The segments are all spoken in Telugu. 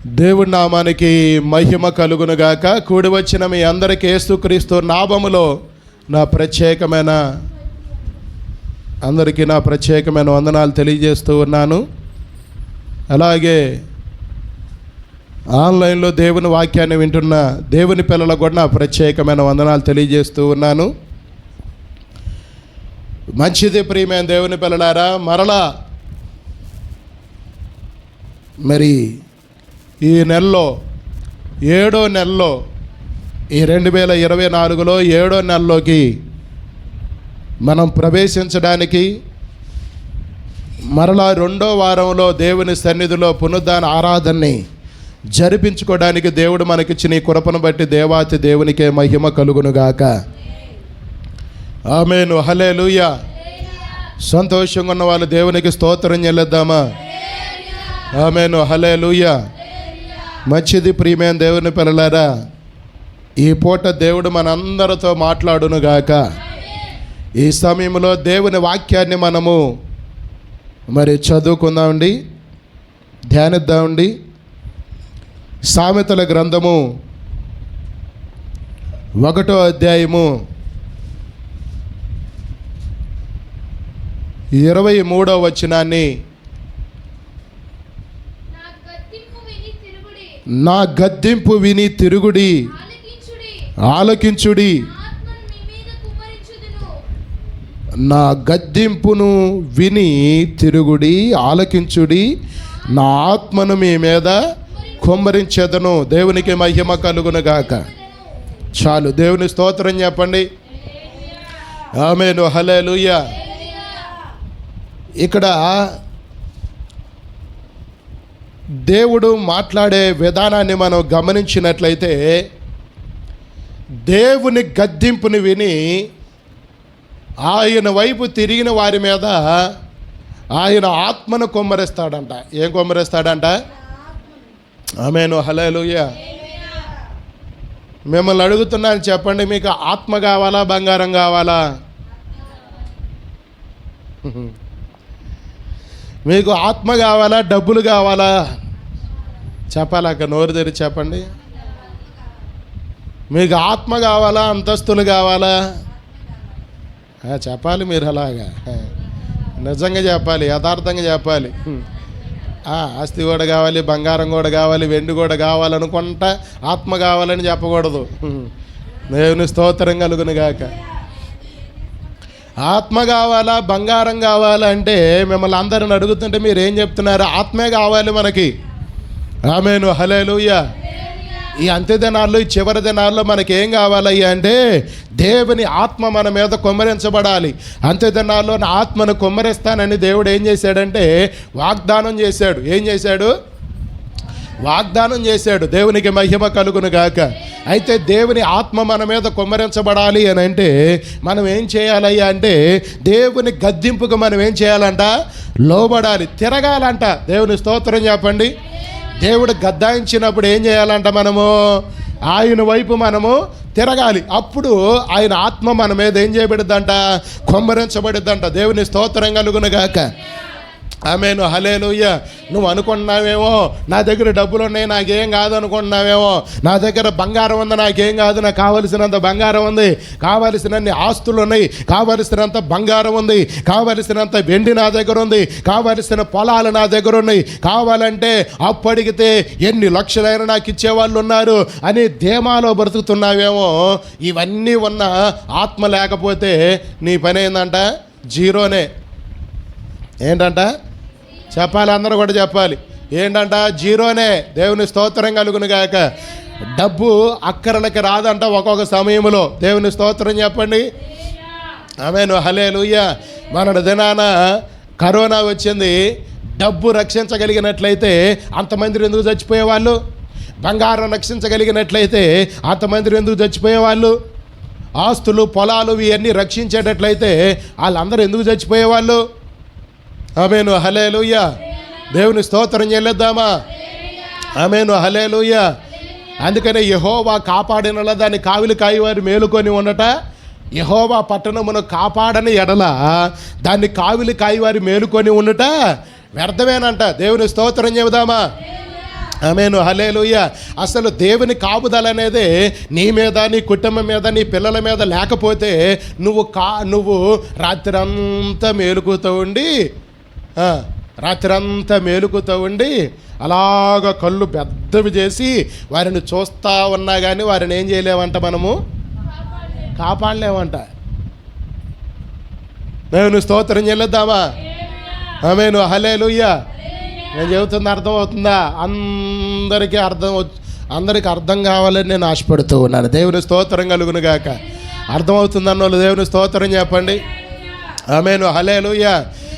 దేవుడి నామానికి మహిమ కలుగునుగాక. కూడి వచ్చిన మీ అందరికీ యేసుక్రీస్తు నామములో నా ప్రత్యేకమైన వందనాలు తెలియజేస్తూ ఉన్నాను. అలాగే ఆన్లైన్లో దేవుని వాక్యాన్ని వింటున్న దేవుని పిల్లలకు కూడా నా ప్రత్యేకమైన వందనాలు తెలియజేస్తూ ఉన్నాను. మంచిది ప్రియమైన దేవుని పిల్లలారా, మరలా మరి ఈ నెలలో 7వ నెలలో ఈ 2024లో 7వ నెలలోకి మనం ప్రవేశించడానికి మరలా 2వ వారంలో దేవుని సన్నిధిలో పునరుద్ధాన ఆరాధనని జరిపించుకోవడానికి దేవుడు మనకిచ్చిన ఈ కృపను బట్టి దేవాతి దేవునికే మహిమ కలుగునుగాక. ఆమేన్, హల్లెలూయా. సంతోషంగా ఉన్న వాళ్ళు దేవునికి స్తోత్రం చెల్లిద్దామా? ఆమేన్, హల్లెలూయా. మంచిది ప్రియమైన దేవుని పిల్లలారా, ఈ పూట దేవుడు మనందరితో మాట్లాడునుగాక. ఈ సమయంలో దేవుని వాక్యాన్ని మనము మరి చదువుకుందామండి, ధ్యానిద్దామండి. సామెతల గ్రంథము 1వ అధ్యాయము 23వ వచనాన్ని, నా గద్దింపు విని తిరుగుడి, ఆలకించుడి. నా గద్దింపును విని తిరుగుడి, ఆలకించుడి. నా ఆత్మను మీ మీద కుమ్మరించెదను. దేవునికి మహిమ కలుగునుగాక. చాలు, దేవుని స్తోత్రం చెప్పండి. ఆమేన్, హల్లెలూయా. ఇక్కడ దేవుడు మాట్లాడే విధానాన్ని మనం గమనించినట్లయితే, దేవుని గద్దింపుని విని ఆయన వైపు తిరిగిన వారి మీద ఆయన ఆత్మను కుమ్మరిస్తాడంట. ఏం కుమ్మరిస్తాడంట? ఆమేన్, హల్లెలూయా. మిమ్మల్ని అడుగుతున్నాను, చెప్పండి, మీకు ఆత్మ కావాలా, బంగారం కావాలా? మీకు ఆత్మ కావాలా, డబ్బులు కావాలా? చెప్పాలక్క, నోరు తెరిచి చెప్పండి. మీకు ఆత్మ కావాలా, అంతస్తులు కావాలా? చెప్పాలి మీరు, అలాగా నిజంగా చెప్పాలి, యథార్థంగా చెప్పాలి. ఆస్తి కూడా కావాలి, బంగారం కూడా కావాలి, వెండి కూడా కావాలనుకుంటా ఆత్మ కావాలని చెప్పకూడదు. దేవుని స్తోత్రం కలుగునుగాక. ఆత్మ కావాలా, బంగారం కావాలంటే మిమ్మల్ని అందరిని అడుగుతుంటే మీరు ఏం చెప్తున్నారు? ఆత్మే కావాలి మనకి. ఆమేన్, హల్లెలూయా. ఈ అంత్య దినాల్లో, ఈ చివరి దినాల్లో మనకి ఏం కావాలయ్యా అంటే దేవుని ఆత్మ మన మీద కుమ్మరించబడాలి. అంత్య దినాల్లో నా ఆత్మను కుమ్మరిస్తానని దేవుడు ఏం చేశాడంటే వాగ్దానం చేశాడు. ఏం చేశాడు? వాగ్దానం చేశాడు. దేవునికి మహిమ కలుగునుగాక. అయితే దేవుని ఆత్మ మన మీద కుమ్మరించబడాలి అని అంటే మనం ఏం చేయాలయ్యా అంటే దేవుని గద్దింపుకు మనం ఏం చేయాలంట? లోబడాలి, తిరగాలంట. దేవుని స్తోత్రం చెప్పండి. దేవుడు గద్దాయించినప్పుడు ఏం చేయాలంట? మనము ఆయన వైపు మనము తిరగాలి. అప్పుడు ఆయన ఆత్మ మన మీద ఏం చేయబడిద్దంట? కుమ్మరించబడిద్దంట. దేవుని స్తోత్రం కలుగునుగాక. ఆమేన్, హల్లెలూయా. నువ్వు అనుకుంటున్నావేమో నా దగ్గర డబ్బులు ఉన్నాయి, నాకేం కాదు అనుకుంటున్నావేమో. నా దగ్గర బంగారం ఉంది, నాకేం కాదు, నాకు కావలసినంత బంగారం ఉంది, కావలసినన్ని ఆస్తులు ఉన్నాయి, కావలసినంత బంగారం ఉంది, కావలసినంత వెండి నా దగ్గర ఉంది, కావలసిన పొలాలు నా దగ్గర ఉన్నాయి, కావాలంటే అప్పడిగితే ఎన్ని లక్షలైనా నాకు ఇచ్చేవాళ్ళు ఉన్నారు అని ధీమాలో బ్రతుకుతున్నావేమో. ఇవన్నీ ఉన్న ఆత్మ లేకపోతే నీ పని ఏందంట? జీరోనే. ఏంటంట? చెప్పాలి, అందరూ కూడా చెప్పాలి. ఏంటంట? జీరోనే. దేవుని స్తోత్రం కలుగునుగాక. డబ్బు అక్కరలకి రాదంట ఒక్కొక్క సమయంలో. దేవుని స్తోత్రం చెప్పండి. ఆమేన్, హల్లెలూయా. మన దినాన కరోనా వచ్చింది. డబ్బు రక్షించగలిగినట్లయితే అంతమంది ఎందుకు చచ్చిపోయేవాళ్ళు? బంగారం రక్షించగలిగినట్లయితే అంతమంది ఎందుకు చచ్చిపోయేవాళ్ళు? ఆస్తులు, పొలాలు ఇవన్నీ రక్షించేటట్లయితే వాళ్ళందరూ ఎందుకు చచ్చిపోయేవాళ్ళు? ఆమేన్, హల్లెలూయా. దేవుని స్తోత్రం చెల్లిద్దామా? ఆమేన్, హల్లెలూయా. అందుకనే యెహోవా కాపాడినలా దాన్ని కావిలి కాయవారు మేలుకొని ఉండట. యెహోవా పట్టణమును కాపాడని ఎడల దాన్ని కావిలి కాయవారి మేలుకొని ఉండుట వ్యర్థమేనంట. దేవుని స్తోత్రం చెబుదామా? ఆమేను హల్లెలూయా. అసలు దేవుని కాపుదల అనేది నీ మీద, నీ కుటుంబం మీద, నీ పిల్లల మీద లేకపోతే నువ్వు రాత్రంతా మేలుకుతూ ఉండి అలాగ కళ్ళు పెద్దవి చేసి వారిని చూస్తూ ఉన్నా కానీ వారిని ఏం చేయలేమంట, మనము కాపాడలేమంట. దేవుని స్తోత్రం చెల్లిద్దామా? ఆమేను హల్లెలూయా. నేను చెబుతుంది అర్థమవుతుందా? అందరికీ అర్థం కావాలని నేను ఆశపడుతూ ఉన్నాను. దేవుని స్తోత్రం కలుగును గాక. అర్థమవుతుందన్న వాళ్ళు దేవుని స్తోత్రం చెప్పండి. ఆమేను హల్లెలూయా.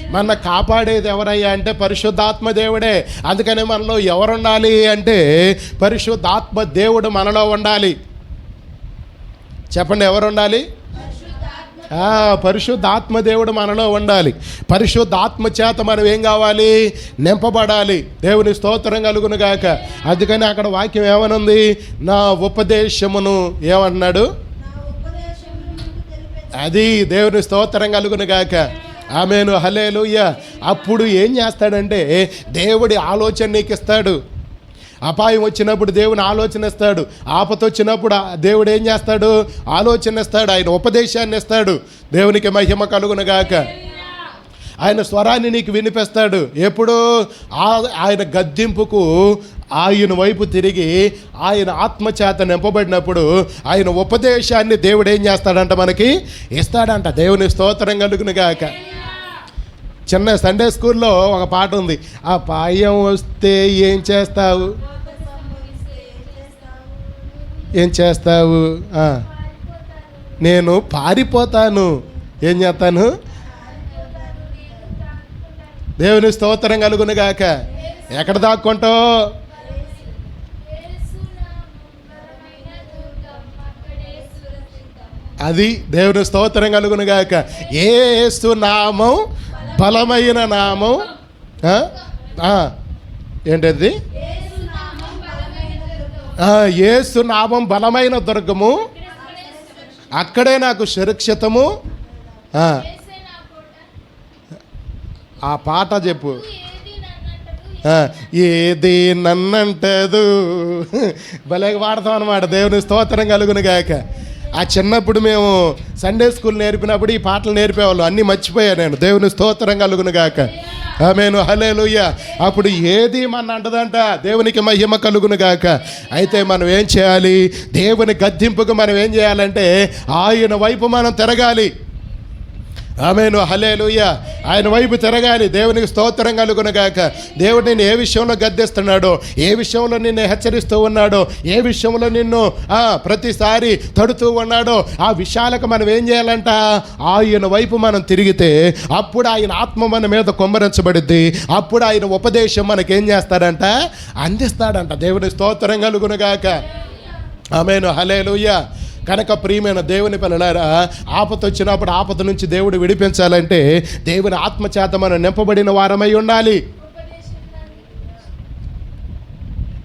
మన కాపాడేది ఎవరయ్యా అంటే పరిశుద్ధాత్మ దేవుడే. అందుకని మనలో ఎవరుండాలి అంటే పరిశుద్ధాత్మ దేవుడు మనలో ఉండాలి. చెప్పండి, ఎవరు ఉండాలి? పరిశుద్ధాత్మ దేవుడు మనలో ఉండాలి. పరిశుద్ధాత్మ చేత మనం ఏం కావాలి? నింపబడాలి. దేవుని స్తోత్రం కలుగును గాక. అందుకని అక్కడ వాక్యం ఏమనుంది? నా ఉపదేశమును ఏమన్నాడు? అది దేవుని స్తోత్రం కలుగును గాక. ఆమేను హల్లెలూయా. అప్పుడు ఏం చేస్తాడంటే దేవుడి ఆలోచన నీకు ఇస్తాడు. అపాయం వచ్చినప్పుడు దేవుని ఆలోచన ఇస్తాడు. ఆపత వచ్చినప్పుడు దేవుడు ఏం చేస్తాడు? ఆలోచన ఇస్తాడు. ఆయన ఉపదేశాన్ని ఇస్తాడు. దేవునికి మహిమ కలుగును గాక. ఆయన స్వరాన్ని నీకు వినిపిస్తాడు. ఎప్పుడు? ఆయన గద్దింపుకు ఆయన వైపు తిరిగి ఆయన ఆత్మచేత నింపబడినప్పుడు ఆయన ఉపదేశాన్ని దేవుడు ఏం చేస్తాడంట? మనకి ఇస్తాడంట. దేవుని స్తోత్రం కలుగును గాక. చిన్న సండే స్కూల్లో ఒక పాట ఉంది. ఆ పాయం వస్తే ఏం చేస్తావు? నేను పారిపోతాను. ఏం చేస్తాను? దేవుని స్తోత్రం కలుగును గాక. ఎక్కడ దాక్కుంటావు? అది దేవుని స్తోత్రం కలుగును గాక. యేసు నామం బలమైన నామం. ఏంటది? యేసు నామం బలమైన దుర్గము, అక్కడే నాకు సురక్షితము. ఆ పాట చెప్పు. ఏది నన్నంటదు. భలే వాడతాం అన్నమాట. దేవుని స్తోత్రం కలుగును గాక. ఆ చిన్నప్పుడు మేము సండే స్కూల్ నేర్పినప్పుడు ఈ పాటలు నేర్పేవాళ్ళు. అన్నీ మర్చిపోయాను నేను. దేవుని స్తోత్రం కలుగును గాక. ఆమేను హల్లెలూయా. అప్పుడు ఏది మన అంటదంట? దేవునికి మహిమ కలుగును గాక. అయితే మనం ఏం చేయాలి? దేవుని గద్దింపుకు మనం ఏం చేయాలంటే ఆయన వైపు మనం తిరగాలి. ఆమేను హల్లెలూయా. ఆయన వైపు తిరగాలి. దేవునికి స్తోత్రం కలుగును గాక. దేవుడు నిన్ను ఏ విషయంలో గద్దిస్తున్నాడో, ఏ విషయంలో నిన్ను హెచ్చరిస్తూ ఉన్నాడో, ఏ విషయంలో నిన్ను ప్రతిసారి తడుతూ ఉన్నాడో ఆ విషయాలకు మనం ఏం చేయాలంట? ఆయన వైపు మనం తిరిగితే అప్పుడు ఆయన ఆత్మ మన మీద కొమ్మరించబడిద్ది. అప్పుడు ఆయన ఉపదేశం మనకేం చేస్తాడంట? అందిస్తాడంట. దేవుని స్తోత్రం కలుగును గాక. ఆమేను హల్లెలూయా. కనుక ప్రియమైన దేవుని పిల్లలారా, ఆపత వచ్చినప్పుడు ఆపత నుంచి దేవుడు విడిపించాలంటే దేవుని ఆత్మచేత మనం నింపబడిన వారమై ఉండాలి.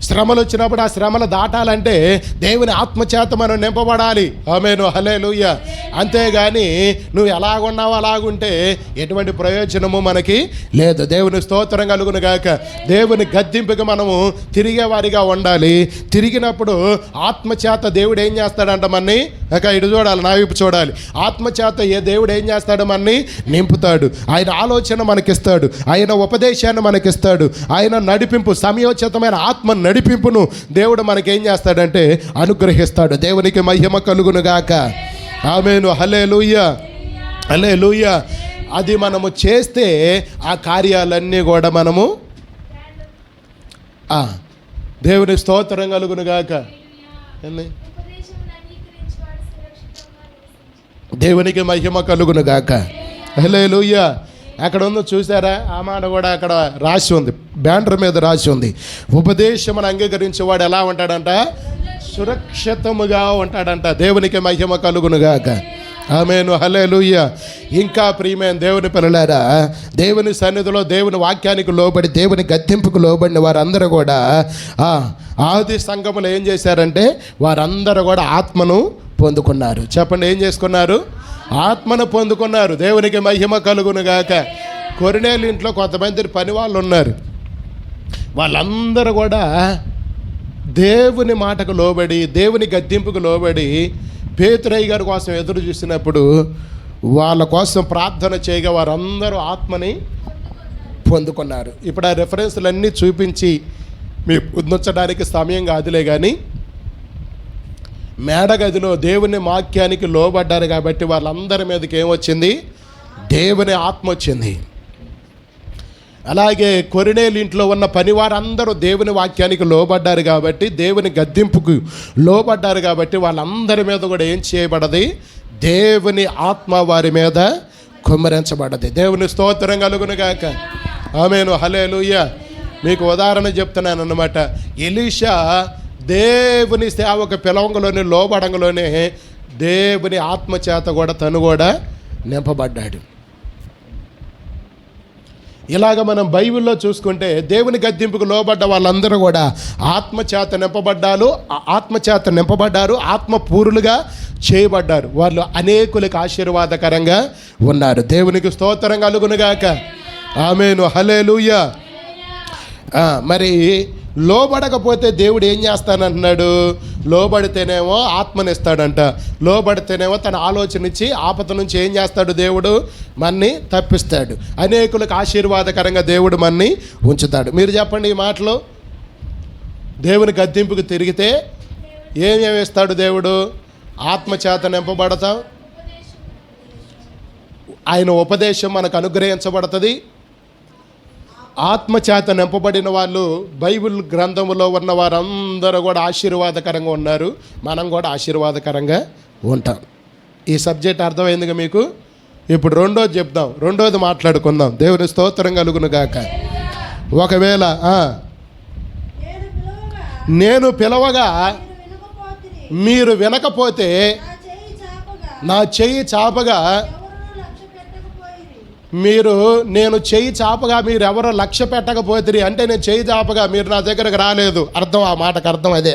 శ్రమలు వచ్చినప్పుడు ఆ శ్రమలు దాటాలంటే దేవుని ఆత్మచేత మనం నింపబడాలి. ఆమేను హల్లెలూయా. అంతేగాని నువ్వు ఎలాగున్నావో అలాగుంటే ఎటువంటి ప్రయోజనము మనకి లేదు. దేవుని స్తోత్రం కలుగును గాక. దేవుని గద్దింపుకి మనము తిరిగేవారిగా ఉండాలి. తిరిగినప్పుడు ఆత్మచేత దేవుడు ఏం చేస్తాడంట? మనని ఇటు చూడాలి, నా వైపు చూడాలి. ఆత్మచేత దేవుడు ఏం చేస్తాడు? మనని నింపుతాడు. ఆయన ఆలోచన మనకిస్తాడు. ఆయన ఉపదేశాన్ని మనకిస్తాడు. ఆయన నడిపింపు, సమయోచితమైన ఆత్మ నడిపింపును దేవుడు మనకేం చేస్తాడంటే అనుగ్రహిస్తాడు. దేవునికి మహిమ కలుగును గాక. ఆమేను హల్లెలూయా. హల్లెలూయా. అది మనము చేస్తే ఆ కార్యాలన్నీ కూడా మనము దేవుని స్తోత్రం కలుగును గాక. దేవునికి మహిమ కలుగును గాక. హల్లెలూయా. అక్కడ ఉందో చూసారా? ఆ మాట కూడా అక్కడ రాసి ఉంది, బ్యానర్ మీద రాసి ఉంది. ఉపదేశమును అంగీకరించేవాడు ఎలా ఉంటాడంట? సురక్షితముగా ఉంటాడంట. దేవునికి మహిమ కలుగును గాక. ఆమేను హల్లెలూయా. ఇంకా ప్రియమైన దేవుని పిల్లలారా, దేవుని సన్నిధిలో దేవుని వాక్యానికి లోబడి దేవుని గద్దింపుకు లోబడిన వారందరూ కూడా ఆది సంఘములో ఏం చేశారంటే వారందరూ కూడా ఆత్మను పొందుకున్నారు. చెప్పండి, ఏం చేసుకున్నారు? ఆత్మను పొందుకున్నారు. దేవునికి మహిమ కలుగును గాక. కొర్నేలు ఇంట్లో కొంతమంది పని వాళ్ళు ఉన్నారు. వాళ్ళందరూ కూడా దేవుని మాటకు లోబడి, దేవుని గద్దింపుకు లోబడి పేతురయ్య గారి కోసం ఎదురు చూసినప్పుడు వాళ్ళ కోసం ప్రార్థన చేయగా వారందరూ ఆత్మని పొందుకున్నారు. ఇప్పుడు ఆ రెఫరెన్స్లన్నీ చూపించి మీకు పొందించడానికి సమయం కాదులే, కానీ మేడగదిలో దేవుని వాక్యానికి లోబడ్డారు కాబట్టి వాళ్ళందరి మీదకి ఏమొచ్చింది? దేవుని ఆత్మ వచ్చింది. అలాగే కొరినేలు ఇంట్లో ఉన్న పనివారందరూ దేవుని వాక్యానికి లోబడ్డారు కాబట్టి, దేవుని గద్దింపుకు లోబడ్డారు కాబట్టి వాళ్ళందరి మీద కూడా ఏం చేయబడది? దేవుని ఆత్మ వారి మీద కుమ్మరించబడ్డది. దేవుని స్తోత్రం కలుగునుగాక. ఆమేను, హల్లెలూయా. మీకు ఉదాహరణ చెప్తున్నాను అన్నమాట. ఎలీషా దేవుని సేవకు పిలవంగలోనే, లోబడంగలోనే దేవుని ఆత్మ చేత కూడా తను కూడా నింపబడ్డాడు. ఇలాగ మనం బైబిల్లో చూసుకుంటే దేవుని గద్దింపుకు లోబడ్డ వాళ్ళందరూ కూడా ఆత్మచేత నింపబడ్డారు, ఆత్మపూరులుగా చేయబడ్డారు. వాళ్ళు అనేకులకు ఆశీర్వాదకరంగా ఉన్నారు. దేవునికి స్తోత్రం కలుగునుగాక. ఆమేను, హల్లెలూయా. మరి లోబడకపోతే దేవుడు ఏం చేస్తానంటున్నాడు? లోబడితేనేమో ఆత్మనిస్తాడంట, లోబడితేనేమో తన ఆలోచన ఇచ్చి ఆపద నుంచి ఏం చేస్తాడు? దేవుడు మన్ని తప్పిస్తాడు, అనేకులకు ఆశీర్వాదకరంగా దేవుడు మన్ని ఉంచుతాడు. మీరు చెప్పండి ఈ మాటలు. దేవుని గద్దింపుకు తిరిగితే ఏమేమి ఇస్తాడు దేవుడు? ఆత్మచేత నింపబడతాం, ఆయన ఉపదేశం మనకు అనుగ్రహించబడుతుంది. ఆత్మచేత నింపబడిన వాళ్ళు బైబిల్ గ్రంథంలో ఉన్న వారందరూ కూడా ఆశీర్వాదకరంగా ఉన్నారు. మనం కూడా ఆశీర్వాదకరంగా ఉంటాం. ఈ సబ్జెక్ట్ అర్థమైందిగా మీకు? ఇప్పుడు రెండోది చెప్దాం, రెండోది మాట్లాడుకుందాం. దేవుని స్తోత్రం కలుగును గాక. ఒకవేళ నేను పిలవగా మీరు వినకపోతే నా చెయ్యి చాపగా నేను చెయ్యి చాపగా మీరు ఎవరో లక్ష్య పెట్టకపోతే, అంటే నేను చెయ్యి చాపగా మీరు నా దగ్గరకు రాలేదు. అర్థం, ఆ మాటకు అర్థం అదే.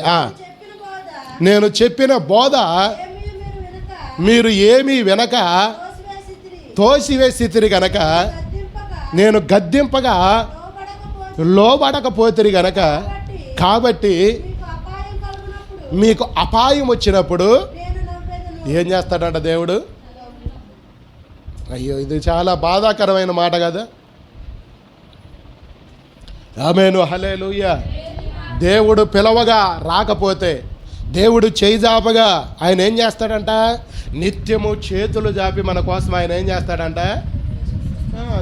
నేను చెప్పిన బోధ మీరు ఏమీ వినక తోసివేసితిరి గనక, నేను గద్దింపగా లోబడకపోతిరి గనక, కాబట్టి మీకు అపాయం వచ్చినప్పుడు ఏం చేస్తాడంట దేవుడు? అయ్యో, ఇది చాలా బాధాకరమైన మాట కదా. ఆమేను, హల్లెలూయా. దేవుడు పిలవగా రాకపోతే, దేవుడు చేయి జాపగా ఆయన ఏం చేస్తాడంట? నిత్యము చేతులు జాపి మన కోసం ఆయన ఏం చేస్తాడంట?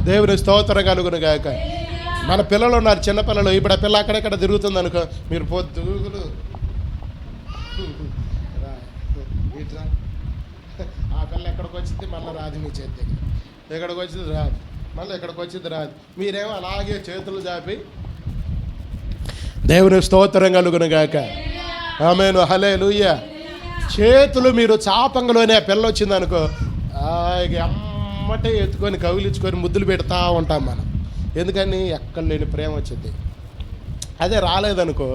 దేవుని స్తోత్రం కలుగును గాక. మన పిల్లలు ఉన్నారు, చిన్నపిల్లలు. ఇప్పుడు ఆ పిల్ల అక్కడెక్కడ తిరుగుతుంది అనుకో, మీరు పొద్దుగులు ఆ పిల్ల ఎక్కడికి వచ్చింది మళ్ళీ రాదు, మీ చేతి ఎక్కడికి వచ్చింది రాదు, మళ్ళీ ఎక్కడికి వచ్చింది రాదు. మీరేమో అలాగే చేతులు చాపి దేవుని స్తోత్రం కలుగును గాక. ఆమేను, హల్లెలూయా. చేతులు మీరు చాపంగలోనే ఆ పిల్ల వచ్చింది అనుకో, అమ్మటే ఎత్తుకొని కవిలించుకొని ముద్దులు పెడతా ఉంటాం మనం. ఎందుకని? ఎక్కడ లేని ప్రేమ వచ్చింది. అదే రాలేదనుకో,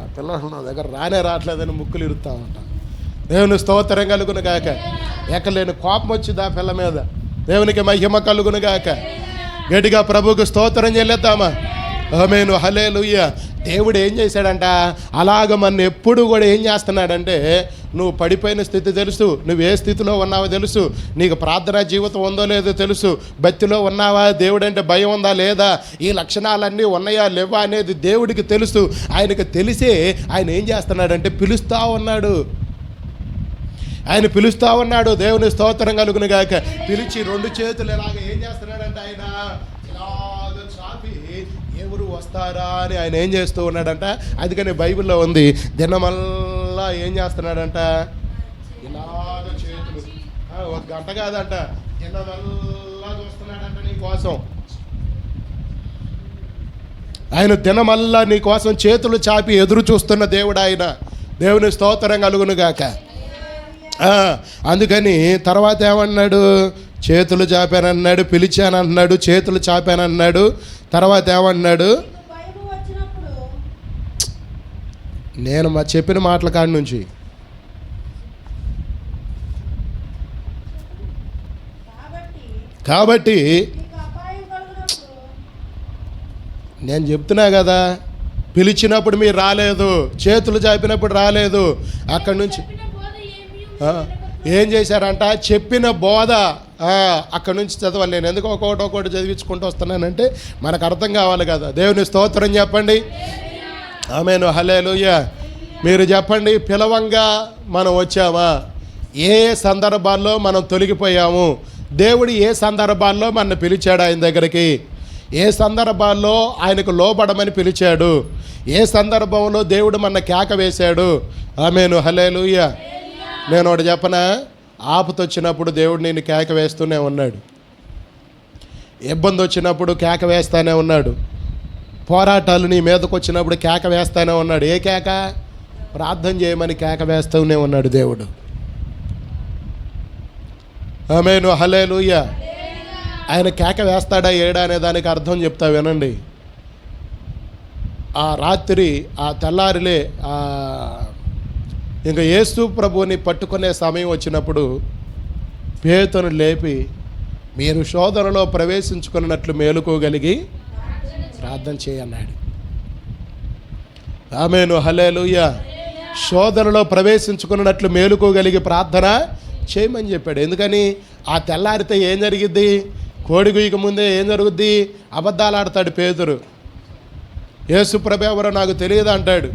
ఆ పిల్లలు నా దగ్గర రావట్లేదని ముక్కులు ఇరుస్తూ ఉంటాం. దేవుని స్తోత్రం కలుగును గాక. ఎక్కలేని కోపం వచ్చింది ఆ పిల్ల మీద. దేవునికి మహిమ కలుగును గాక. గట్టిగా ప్రభువుకు స్తోత్రం చెల్లిద్దామా? ఆమేను, హల్లెలూయా. దేవుడు ఏం చేశాడంట? అలాగ మన ఎప్పుడు కూడా ఏం చేస్తున్నాడంటే, నువ్వు పడిపోయిన స్థితి తెలుసు, నువ్వు ఏ స్థితిలో ఉన్నావో తెలుసు, నీకు ప్రార్థనా జీవితం ఉందో లేదో తెలుసు, భక్తిలో ఉన్నావా, దేవుడు అంటే భయం ఉందా లేదా, ఈ లక్షణాలన్నీ ఉన్నాయా లేవా అనేది దేవుడికి తెలుసు. ఆయనకు తెలిసే ఆయన ఏం చేస్తున్నాడంటే పిలుస్తూ ఉన్నాడు. ఆయన పిలుస్తూ ఉన్నాడు. దేవుని స్తోత్రం కలుగును గాక. పిలిచి రెండు చేతులు ఇలాగ ఏం చేస్తున్నాడంటే, ఆయన ఇలాగ చాపి ఎవరు వస్తారా అని ఆయన ఏం చేస్తూ ఉన్నాడంట. అందుకని బైబిల్లో ఉంది, దినమల్లా ఏం చేస్తున్నాడంట? ఇలాగ చేతులు, ఒక గంట కాదంట, దినమల్లా చూస్తున్నాడంట నీ కోసం. ఆయన దినమల్లా నీ కోసం చేతులు చాపి ఎదురు చూస్తున్న దేవుడు ఆయన. దేవుని స్తోత్రం కలుగును గాక. అందుకని తర్వాత ఏమన్నాడు? చేతులు చాపానన్నాడు, పిలిచానన్నాడు, చేతులు చాపానన్నాడు. తర్వాత ఏమన్నాడు? నేను చెప్పిన మాటల కాడి నుంచి కాబట్టి నేను చెప్తున్నా కదా, పిలిచినప్పుడు మీరు రాలేదు, చేతులు చాపినప్పుడు రాలేదు. అక్కడి నుంచి ఏం చేశారంట? చెప్పిన బోధ అక్కడి నుంచి చదవాలి. నేను ఎందుకు ఒక్కొక్కటి చదివించుకుంటూ వస్తున్నానంటే మనకు అర్థం కావాలి కదా. దేవుని స్తోత్రం చెప్పండి. ఆమేను, హల్లెలూయా. మీరు చెప్పండి, పిలవంగా మనం వచ్చామా? ఏ సందర్భాల్లో మనం తొలగిపోయాము? దేవుడు ఏ సందర్భాల్లో మన పిలిచాడు ఆయన దగ్గరికి? ఏ సందర్భాల్లో ఆయనకు లోబడమని పిలిచాడు? ఏ సందర్భంలో దేవుడు మన కేక వేశాడు? ఆమేను, హల్లెలూయా. నేను ఒకటి చెప్పనా, ఆపత వచ్చినప్పుడు దేవుడు నేను కేక వేస్తూనే ఉన్నాడు. ఇబ్బంది వచ్చినప్పుడు కేక వేస్తానే ఉన్నాడు. పోరాటాలు నీ మీదకు వచ్చినప్పుడు కేక వేస్తానే ఉన్నాడు. ఏ కేక? ప్రార్థన చేయమని కేక వేస్తూనే ఉన్నాడు దేవుడు. ఆమేను, హల్లెలూయా. ఆయన కేక వేస్తాడా ఏడా అనే దానికి అర్థం చెప్తా వినండి. ఆ రాత్రి, ఆ తెల్లారిలే ఇంకా యేసు ప్రభువుని పట్టుకునే సమయం వచ్చినప్పుడు పేతును లేపి, మీరు శోధనలో ప్రవేశించుకున్నట్లు మేలుకోగలిగి ప్రార్థన చేయన్నాడు. ఆమేను, హల్లెలూయా. శోధనలో ప్రవేశించుకున్నట్లు మేలుకోగలిగి ప్రార్థన చేయమని చెప్పాడు. ఎందుకని? ఆ తెల్లారితే ఏం జరిగిద్ది? కోడి గుయ్యక ముందే ఏం జరుగుద్ది? అబద్ధాలు ఆడతాడు పేతురు. యేసుప్రభు ఎవరో నాకు తెలియదు అంటాడు.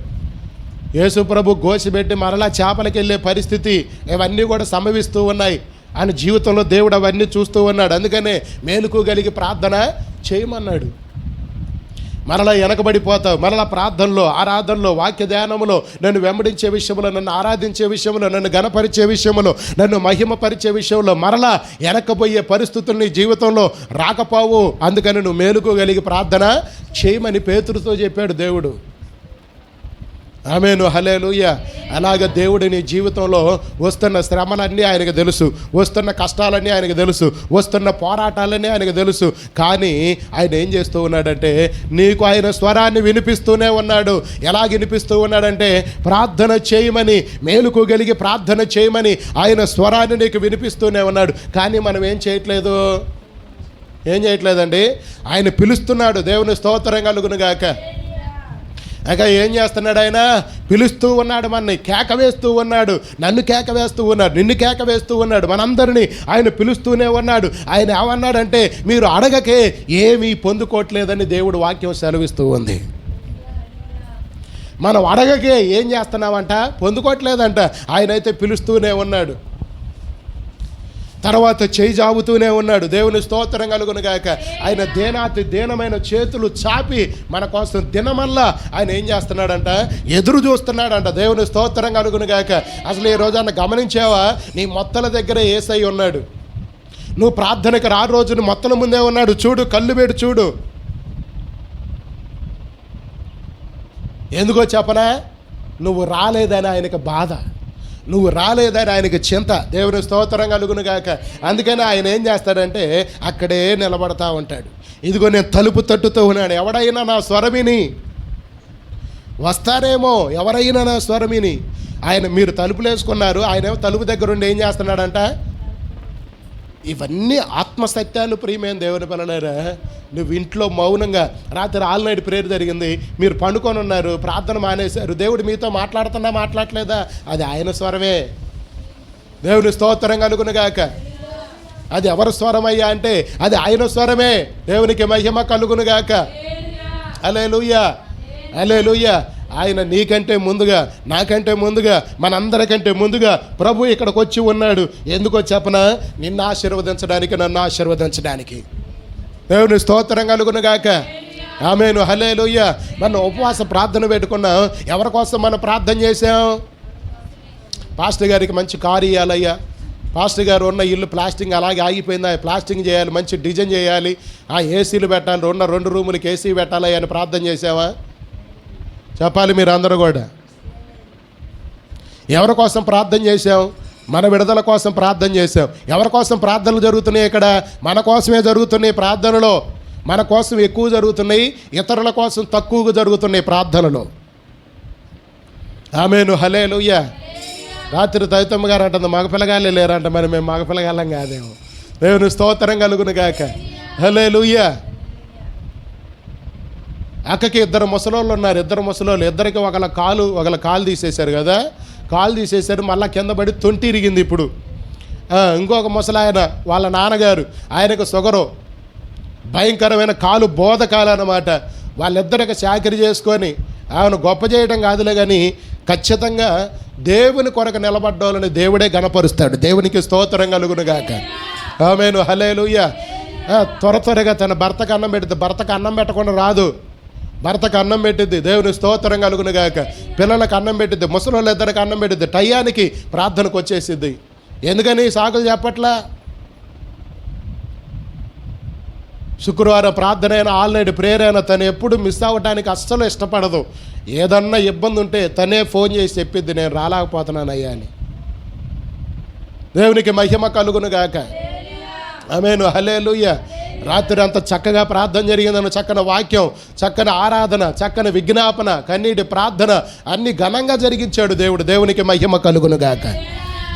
యేసుప్రభు గోసిపెట్టి మరలా చేపలకి వెళ్ళే పరిస్థితి, ఇవన్నీ కూడా సంభవిస్తూ ఉన్నాయి. ఆయన జీవితంలో దేవుడు అవన్నీ చూస్తూ ఉన్నాడు. అందుకనే మేలుకోగలిగి ప్రార్థన చేయమన్నాడు. మరలా వెనకబడిపోతావు. మరలా ప్రార్థనలో, ఆరాధనలో, వాక్య ధ్యానంలో, నన్ను వెంబడించే విషయంలో, నన్ను ఆరాధించే విషయంలో, నన్ను గణపరిచే విషయంలో, నన్ను మహిమపరిచే విషయంలో మరలా వెనకపోయే పరిస్థితులు నీ జీవితంలో రాకపోవు. అందుకని నువ్వు మేలుకోగలిగి ప్రార్థన చేయమని పేతురుతో చెప్పాడు దేవుడు. ఆమేను, హల్లెలూయా. అలాగ దేవుడు నీ జీవితంలో వస్తున్న శ్రమలన్నీ ఆయనకు తెలుసు, వస్తున్న కష్టాలన్నీ ఆయనకు తెలుసు, వస్తున్న పోరాటాలన్నీ ఆయనకు తెలుసు. కానీ ఆయన ఏం చేస్తూ ఉన్నాడంటే నీకు ఆయన స్వరాన్ని వినిపిస్తూనే ఉన్నాడు. ఎలా వినిపిస్తూ ఉన్నాడంటే ప్రార్థన చేయమని, మేలుకోగలిగి ప్రార్థన చేయమని ఆయన స్వరాన్ని నీకు వినిపిస్తూనే ఉన్నాడు. కానీ మనం ఏం చేయట్లేదండి. ఆయన పిలుస్తున్నాడు. దేవుని స్తోత్రం కలుగును గాక. అక ఏం చేస్తున్నాడు? ఆయన పిలుస్తూ ఉన్నాడు, మనని కేక వేస్తూ ఉన్నాడు, నన్ను కేక వేస్తూ ఉన్నాడు, నిన్ను కేక వేస్తూ ఉన్నాడు, మనందరినీ ఆయన పిలుస్తూనే ఉన్నాడు. ఆయన ఏమన్నాడంటే మీరు అడగకే ఏమీ పొందుకోవట్లేదని దేవుడు వాక్యం సెలవిస్తూ ఉంది. మనం అడగకే ఏం చేస్తున్నామంట? పొందుకోవట్లేదంట. ఆయన అయితే పిలుస్తూనే ఉన్నాడు. తర్వాత చేయి జాబుతూనే ఉన్నాడు. దేవుని స్తోత్రం కలుగును గాక. ఆయన దేనాతి దేనమైన చేతులు చాపి మన కోసం దినమల్లా ఆయన ఏం చేస్తున్నాడంట? ఎదురు చూస్తున్నాడంట. దేవుని స్తోత్రం కలుగును గాక. అసలు ఈ రోజన్న గమనించావా? నీ మొత్తల దగ్గర యేసయ్య ఉన్నాడు. నువ్వు ప్రార్థనకు రా రోజున మొత్తల ముందే ఉన్నాడు. చూడు, కళ్ళు పెట్టి చూడు. ఎందుకో చెప్పనా? నువ్వు రాలేదని ఆయనకు బాధ, నువ్వు రాలేదని ఆయనకి చింత. దేవుని స్తోత్రం కలుగును గాక. అందుకని ఆయన ఏం చేస్తాడంటే అక్కడే నిలబడతా ఉంటాడు. ఇదిగో నేను తలుపు తట్టుతూ ఉన్నాడు. ఎవడైనా నా స్వరమిని వస్తారేమో, ఎవరైనా నా స్వరమిని. ఆయన మీరు తలుపులు వేసుకున్నారు, ఆయన తలుపు దగ్గర ఉండి ఏం చేస్తున్నాడంట? ఇవన్నీ ఆత్మసత్యాలు. ప్రియమైన దేవుని పిల్లలారా, నువ్వు ఇంట్లో మౌనంగా, రాత్రి ఆల్ నైట్ ప్రేయర్ జరిగింది, మీరు పండుకొని ఉన్నారు, ప్రార్థన మానేశారు, దేవుడు మీతో మాట్లాడట్లేదా? అది ఆయన స్వరమే. దేవుని స్తోత్రం కలుగును గాక. అది ఎవరి స్వరమయ్యా అంటే అది ఆయన స్వరమే. దేవునికి మహిమ కలుగును గాక. హల్లెలూయా, హల్లెలూయా. ఆయన నీకంటే ముందుగా, నాకంటే ముందుగా, మనందరికంటే ముందుగా ప్రభు ఇక్కడికి వచ్చి ఉన్నాడు. ఎందుకో చెప్పనా? నిన్ను ఆశీర్వదించడానికి, నన్ను ఆశీర్వదించడానికి. దేవుని స్తోత్రం కలుగును గాక. ఆమేను, హల్లెలూయా. మనం ఉపవాస ప్రార్థన పెట్టుకున్నాం. ఎవరి కోసం మనం ప్రార్థన చేసాం? పాస్టర్ గారికి మంచి కారు ఇవ్వాలయ్యా, పాస్టర్ గారు ఉన్న ఇల్లు ప్లాస్టింగ్ అలాగే ఆగిపోయిందా, ప్లాస్టింగ్ చేయాలి, మంచి డిజైన్ చేయాలి, ఏసీలు పెట్టాలి, ఉన్న 2 రూములకి ఏసీ పెట్టాలి అని ప్రార్థన చేసావా? చెప్పాలి మీరు అందరూ కూడా. ఎవరి కోసం ప్రార్థన చేశాం? మన విడుదల కోసం ప్రార్థన చేశాం. ఎవరి కోసం ప్రార్థనలు జరుగుతున్నాయి? ఇక్కడ మన కోసమే జరుగుతున్నాయి ప్రార్థనలో. మన కోసం ఎక్కువ జరుగుతున్నాయి, ఇతరుల కోసం తక్కువగా జరుగుతున్నాయి ప్రార్థనలో. ఆమేను, హల్లెలూయా. రాత్రి తైతమ్మ గారు అంటుంది మగపిల్లగాళ్ళే లేరంట. మరి మేము మగపిల్లగాళ్ళం కాదేమో. దేవుని స్తోత్రం కలుగును గాక. హల్లెలూయా. అక్కకి ఇద్దరు ముసలోళ్ళు ఉన్నారు. ఇద్దరు ముసలోళ్ళు, ఇద్దరికి ఒకళ్ళ కాలు తీసేశారు కదా, కాలు తీసేశారు. మళ్ళీ కింద పడి తొంటి ఇరిగింది. ఇప్పుడు ఇంకొక ముసలాయన వాళ్ళ నాన్నగారు, ఆయనకు షుగరు, భయంకరమైన కాలు బోధకాలు అన్నమాట. వాళ్ళిద్దరికి చాకరీ చేసుకొని ఆయన గొప్ప చేయడం కాదులే కానీ ఖచ్చితంగా దేవుని కొరకు నిలబడ్డాలని దేవుడే గణపరుస్తాడు. దేవునికి స్తోత్రం కలుగునుగాక. ఆమేను, హల్లెలూయా. త్వరగా తన భర్తకు అన్నం పెట్టింది. భర్తకు అన్నం పెట్టకుండా రాదు, భర్తకు అన్నం పెట్టిద్ది. దేవుని స్తోత్రం కలుగునుగాక. పిల్లలకు అన్నం పెట్టిద్ది, ముసలోళ్ళు ఇద్దరికి అన్నం పెట్టిద్ది. టయానికి ప్రార్థనకు వచ్చేసిద్ది. ఎందుకని సాకులు చెప్పట్లా? శుక్రవారం ప్రార్థన అయినా, ఆల్రెడీ ప్రేయర్ అయినా తను ఎప్పుడు మిస్ అవ్వడానికి అస్సలు ఇష్టపడదు. ఏదన్నా ఇబ్బంది ఉంటే తనే ఫోన్ చేసి చెప్పిద్ది, నేను రాలేకపోతున్నాను అయ్యా అని. దేవునికి మహిమ కలుగునుగాక. ఆమేను, హల్లెలూయా. రాత్రి అంతా చక్కగా ప్రార్థన జరిగిందని, చక్కని వాక్యం, చక్కని ఆరాధన, చక్కని విజ్ఞాపన, కన్నీటి ప్రార్థన అన్ని ఘనంగా జరిగించాడు దేవుడు. దేవునికి మహిమ కలుగునుగాక.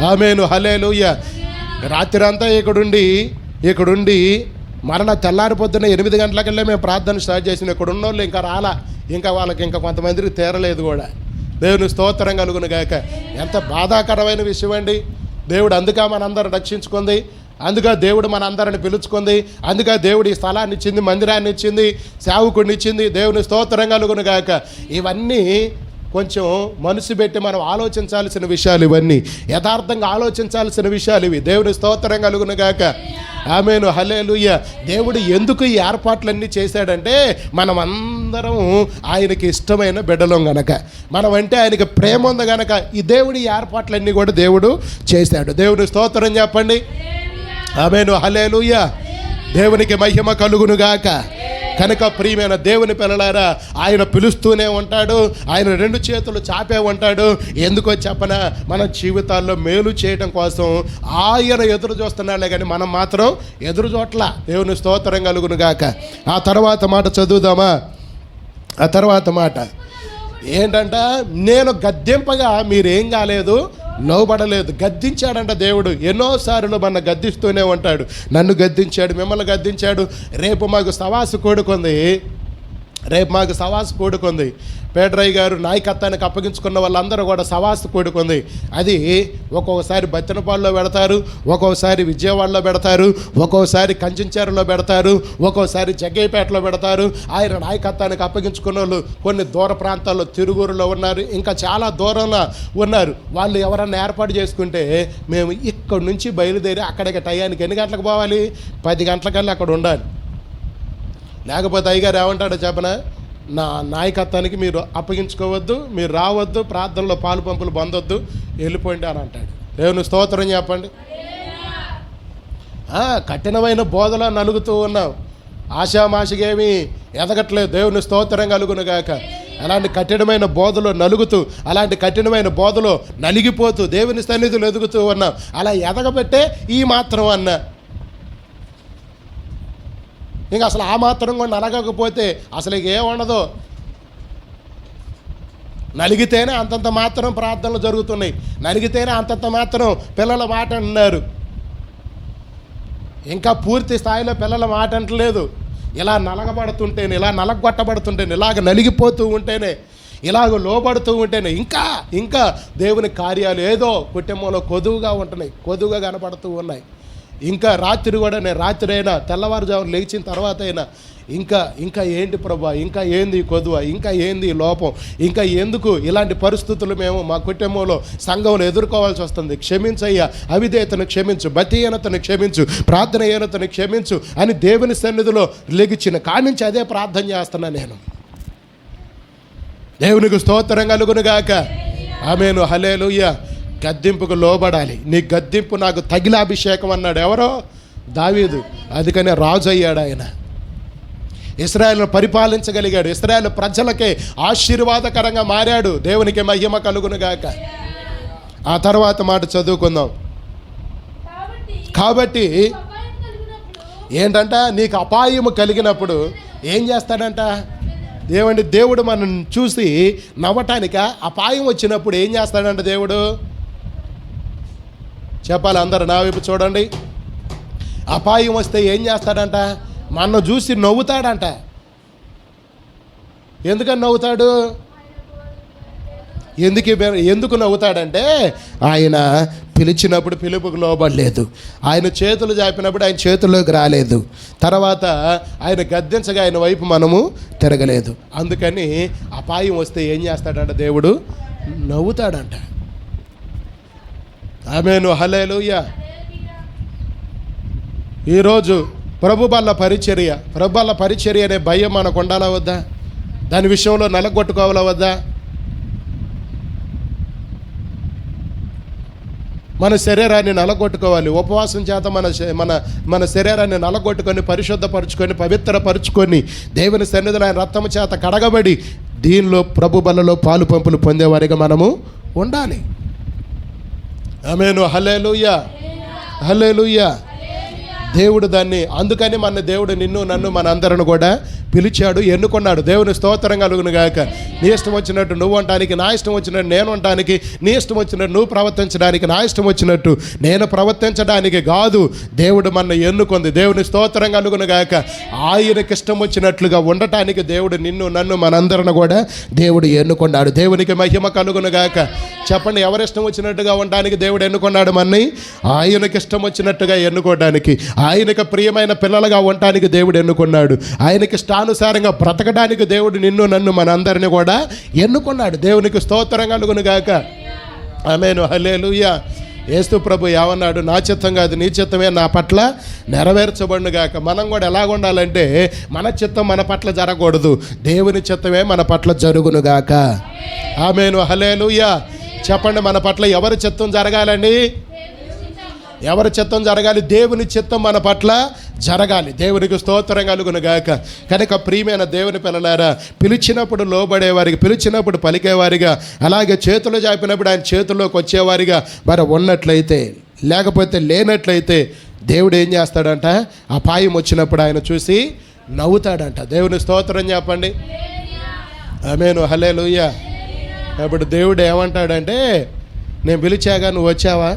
ఆమేను, హల్లెలూయా. రాత్రి అంతా ఇక్కడుండి మరణ తెల్లారిపోతున్న 8 గంటలకల్లా మేము ప్రార్థన స్టార్ట్ చేసిన. ఇక్కడ ఉన్నోళ్ళు ఇంకా రాలా, ఇంకా వాళ్ళకి ఇంకా కొంతమందికి తీరలేదు కూడా. దేవుని స్తోత్రం కలుగునుగాక. ఎంత బాధాకరమైన విషయం అండి. దేవుడు అందుకే మనందరం రక్షించుకుంది, అందుకే దేవుడు మనందరిని పిలుచుకుంది, అందుకే దేవుడు ఈ స్థలాన్ని ఇచ్చింది, మందిరాన్ని ఇచ్చింది, సేవకుడిని ఇచ్చింది. దేవుని స్తోత్రం కలుగునుగాక. ఇవన్నీ కొంచెం మనసు పెట్టి మనం ఆలోచించాల్సిన విషయాలు, ఇవన్నీ యథార్థంగా ఆలోచించాల్సిన విషయాలు ఇవి. దేవుని స్తోత్రం కలుగునుగాక. ఆమేను, హల్లెలూయా. దేవుడు ఎందుకు ఈ ఏర్పాట్లన్నీ చేశాడంటే మనం అందరం ఆయనకి ఇష్టమైన బిడ్డలం గనక, మనం అంటే ఆయనకి ప్రేమ ఉంది గనక ఈ దేవుడి ఏర్పాట్లన్నీ కూడా దేవుడు చేశాడు. దేవుని స్తోత్రం చెప్పండి. ఆమేను, హల్లెలూయా. దేవునికి మహిమ కలుగునుగాక. కనుక ప్రియమైన దేవుని పిల్లలారా, ఆయన పిలుస్తూనే ఉంటాడు, ఆయన 2 చేతులు చాపే ఉంటాడు. ఎందుకో చెప్పనా, మన జీవితాల్లో మేలు చేయడం కోసం ఆయన ఎదురు చూస్తున్నాడే కానీ మనం మాత్రం ఎదురు చూడట్లా. దేవుని స్తోత్రం కలుగునుగాక. ఆ తర్వాత మాట చదువుదామా? ఆ తర్వాత మాట ఏంటంట, నేను గద్దెంపగా మీరేం కాలేదు, లోబడలేదు. గద్దించాడంట దేవుడు. ఎన్నోసార్లు మన గద్దిస్తూనే ఉంటాడు. నన్ను గద్దించాడు, మిమ్మల్ని గద్దించాడు. రేపు మాకు సవాసు కూడుకుంది. పేడ్రయ్య గారు నాయకత్వానికి అప్పగించుకున్న వాళ్ళందరూ కూడా సవాసు కూడుకుంది. అది ఒక్కొక్కసారి బత్తెనపాడులో పెడతారు, ఒక్కొక్కసారి విజయవాడలో పెడతారు, ఒక్కొక్కసారి కంచెంచేరులో పెడతారు, ఒక్కొక్కసారి జగ్గయ్యపేటలో పెడతారు. ఆయన నాయకత్వానికి అప్పగించుకున్న వాళ్ళు కొన్ని దూర ప్రాంతాల్లో, తిరుగూరులో ఉన్నారు, ఇంకా చాలా దూరంలో ఉన్నారు. వాళ్ళు ఎవరన్నా ఏర్పాటు చేసుకుంటే మేము ఇక్కడి నుంచి బయలుదేరి అక్కడికి టయానికి ఎన్ని గంటలకు పోవాలి? 10 గంటలకల్లా అక్కడ ఉండాలి. లేకపోతే అయ్యగారు ఏమంటాడో చెప్పనా, నా నాయకత్వానికి మీరు అప్పగించుకోవద్దు, మీరు రావద్దు, ప్రార్థనలో పాలు పంపులు పొందొద్దు, వెళ్ళిపోండి అని అంటాడు. దేవుని స్తోత్రం చెప్పండి. కఠినమైన బోధలో నలుగుతూ ఉన్నాం, ఆశామాషిగేమీ ఎదగట్లేదు. దేవుని స్తోత్రం కలుగునుగాక. అలాంటి కఠినమైన బోధలో నలుగుతూ, అలాంటి కఠినమైన బోధలో నలిగిపోతూ దేవుని సన్నిధిలో ఎదుగుతూ ఉన్నాం. అలా ఎదగబట్టే ఈ మాత్రం అన్నా. ఇంకా అసలు ఆ మాత్రం కూడా నలగకపోతే అసలు ఏముండదు. నలిగితేనే అంతంత మాత్రం ప్రార్థనలు జరుగుతున్నాయి, నలిగితేనే అంతంత మాత్రం పిల్లల మాట అంటున్నారు. ఇంకా పూర్తి స్థాయిలో పిల్లల మాట అంటలేదు. ఇలా నలగబడుతుంటేనే, ఇలా నలగొట్టబడుతుంటేనే, ఇలాగ నలిగిపోతూ ఉంటేనే, ఇలాగ లోబడుతూ ఉంటేనే ఇంకా దేవుని కార్యాలు ఏదో కుటుంబంలో కొదువుగా ఉంటున్నాయి, కొదువుగా కనపడుతూ ఉన్నాయి. ఇంకా రాత్రి కూడా, నేను రాత్రి అయినా తెల్లవారుజామున లేచిన తర్వాత అయినా ఇంకా ఏంటి ప్రభా, ఇంకా ఏంది కొదువ, ఇంకా ఏంది లోపం, ఇంకా ఎందుకు ఇలాంటి పరిస్థితులు మేము మా కుటుంబంలో సంఘంలో ఎదుర్కోవాల్సి వస్తుంది. క్షమించయ్యా, అవిధేయతను క్షమించు, బతిహీనతను క్షమించు, ప్రార్థనహీనతను క్షమించు అని దేవుని సన్నిధిలో లెగిచిన కానించి అదే ప్రార్థన చేస్తున్నా నేను. దేవునికి స్తోత్రం కలుగునుగాక. ఆమేను, హల్లెలూయా. గద్దింపుకు లోబడాలి. నీ గద్దింపు నాకు తగిల అభిషేకం అన్నాడు ఎవరో? దావీదు. అందుకనే రాజు అయ్యాడు ఆయన. ఇశ్రాయేలును పరిపాలించగలిగాడు. ఇశ్రాయేలు ప్రజలకే ఆశీర్వాదకరంగా మారాడు. దేవునికి మహిమ కలుగునుగాక. ఆ తర్వాత మాట చదువుకుందాం. కాబట్టి ఏంటంట, నీకు అపాయము కలిగినప్పుడు ఏం చేస్తాడంట? దేవుడు మనం చూసి నవ్వటానిక? అపాయం వచ్చినప్పుడు ఏం చేస్తాడంట దేవుడు? చెప్పాలి అందరు, నా వైపు చూడండి. అపాయం వస్తే ఏం చేస్తాడంట? మన చూసి నవ్వుతాడంట. ఎందుకని నవ్వుతాడు? ఎందుకు నవ్వుతాడంటే ఆయన పిలిచినప్పుడు పిలుపుకు లోబడలేదు, ఆయన చేతులు చాపినప్పుడు ఆయన చేతుల్లోకి రాలేదు, తర్వాత ఆయన గద్దించగా ఆయన వైపు మనము తిరగలేదు. అందుకని అపాయం వస్తే ఏం చేస్తాడంట? దేవుడు నవ్వుతాడంట. ఆమేను, హల్లెలూయా. ఈరోజు ప్రభు బల్ల పరిచర్య అనే భయం మనకు ఉండాలా వద్దా? దాని విషయంలో నలగొట్టుకోవాలా వద్దా? మన శరీరాన్ని నలగొట్టుకోవాలి. ఉపవాసం చేత మన శరీరాన్ని నలగొట్టుకొని పరిశుద్ధపరుచుకొని పవిత్రపరుచుకొని దేవుని సన్నిధిలో ఆయన రక్తము చేత కడగబడి దీనిలో ప్రభు బలలో పాలు పంపులు పొందేవారిగా మనము ఉండాలి. ఆమేను, హల్లెలూయా, హల్లెలూయా. దేవుడు దాన్ని, అందుకని మన దేవుడు నిన్ను నన్ను మన అందరిని కూడా పిలిచాడు, ఎన్నుకున్నాడు. దేవుని స్తోత్రం కలుగును గాక. నీ ఇష్టం వచ్చినట్టు నువ్వు అంటానికి, నా ఇష్టం వచ్చినట్టు నేను అంటానికి, నీ ఇష్టం వచ్చినట్టు నువ్వు ప్రవర్తించడానికి, నా ఇష్టం వచ్చినట్టు నేను ప్రవర్తించడానికి కాదు. దేవుడు మన ఎన్నుకుంది. దేవుని స్తోత్రం కలుగును గాక. ఆయనకి ఇష్టం వచ్చినట్లుగా ఉండటానికి దేవుడు నిన్ను నన్ను మనందరిని కూడా దేవుడు ఎన్నుకున్నాడు. దేవునికి మహిమ కలుగును గాక. చెప్పండి, ఎవరిష్టం వచ్చినట్టుగా ఉండడానికి దేవుడు ఎన్నుకున్నాడు మనని? ఆయనకి ఇష్టం వచ్చినట్టుగా ఎన్నుకోవడానికి, ఆయనకు ప్రియమైన పిల్లలుగా ఉండటానికి దేవుడు ఎన్నుకున్నాడు. ఆయనకి ఇష్టానుసారంగా బ్రతకడానికి దేవుడు నిన్ను నన్ను మనందరిని కూడా ఎన్నుకున్నాడు. దేవునికి స్తోత్రం కలుగును గాక. ఆమేను, హల్లెలూయా. యేసు ప్రభు ఏమన్నాడు? నా చిత్తం కాదు నీ చిత్తమే నా పట్ల నెరవేర్చబడును గాక. మనం కూడా ఎలాగ ఉండాలంటే మన చిత్తం మన పట్ల జరగకూడదు, దేవుని చిత్తమే మన పట్ల జరుగును గాక. ఆమేను, హల్లెలూయా. చెప్పండి, మన పట్ల ఎవరి చిత్తం జరగాలండి? ఎవరి చిత్తం జరగాలి? దేవుని చిత్తం మన పట్ల జరగాలి. దేవునికి స్తోత్రం కలుగును గాక. కనుక ప్రియమైన దేవుని పిల్లలారా, పిలిచినప్పుడు లోబడేవారిగా, పిలిచినప్పుడు పలికేవారిగా, అలాగే చేతులు చాపినప్పుడు ఆయన చేతుల్లోకి వచ్చేవారిగా మరి ఉన్నట్లయితే, లేకపోతే లేనట్లయితే దేవుడు ఏం చేస్తాడంట? అపాయం వచ్చినప్పుడు ఆయన చూసి నవ్వుతాడంట. దేవుని స్తోత్రం చెప్పండి. ఆమేను, హల్లెలూయా. అప్పుడు దేవుడు ఏమంటాడంటే, నేను పిలిచాగా నువ్వు వచ్చావా?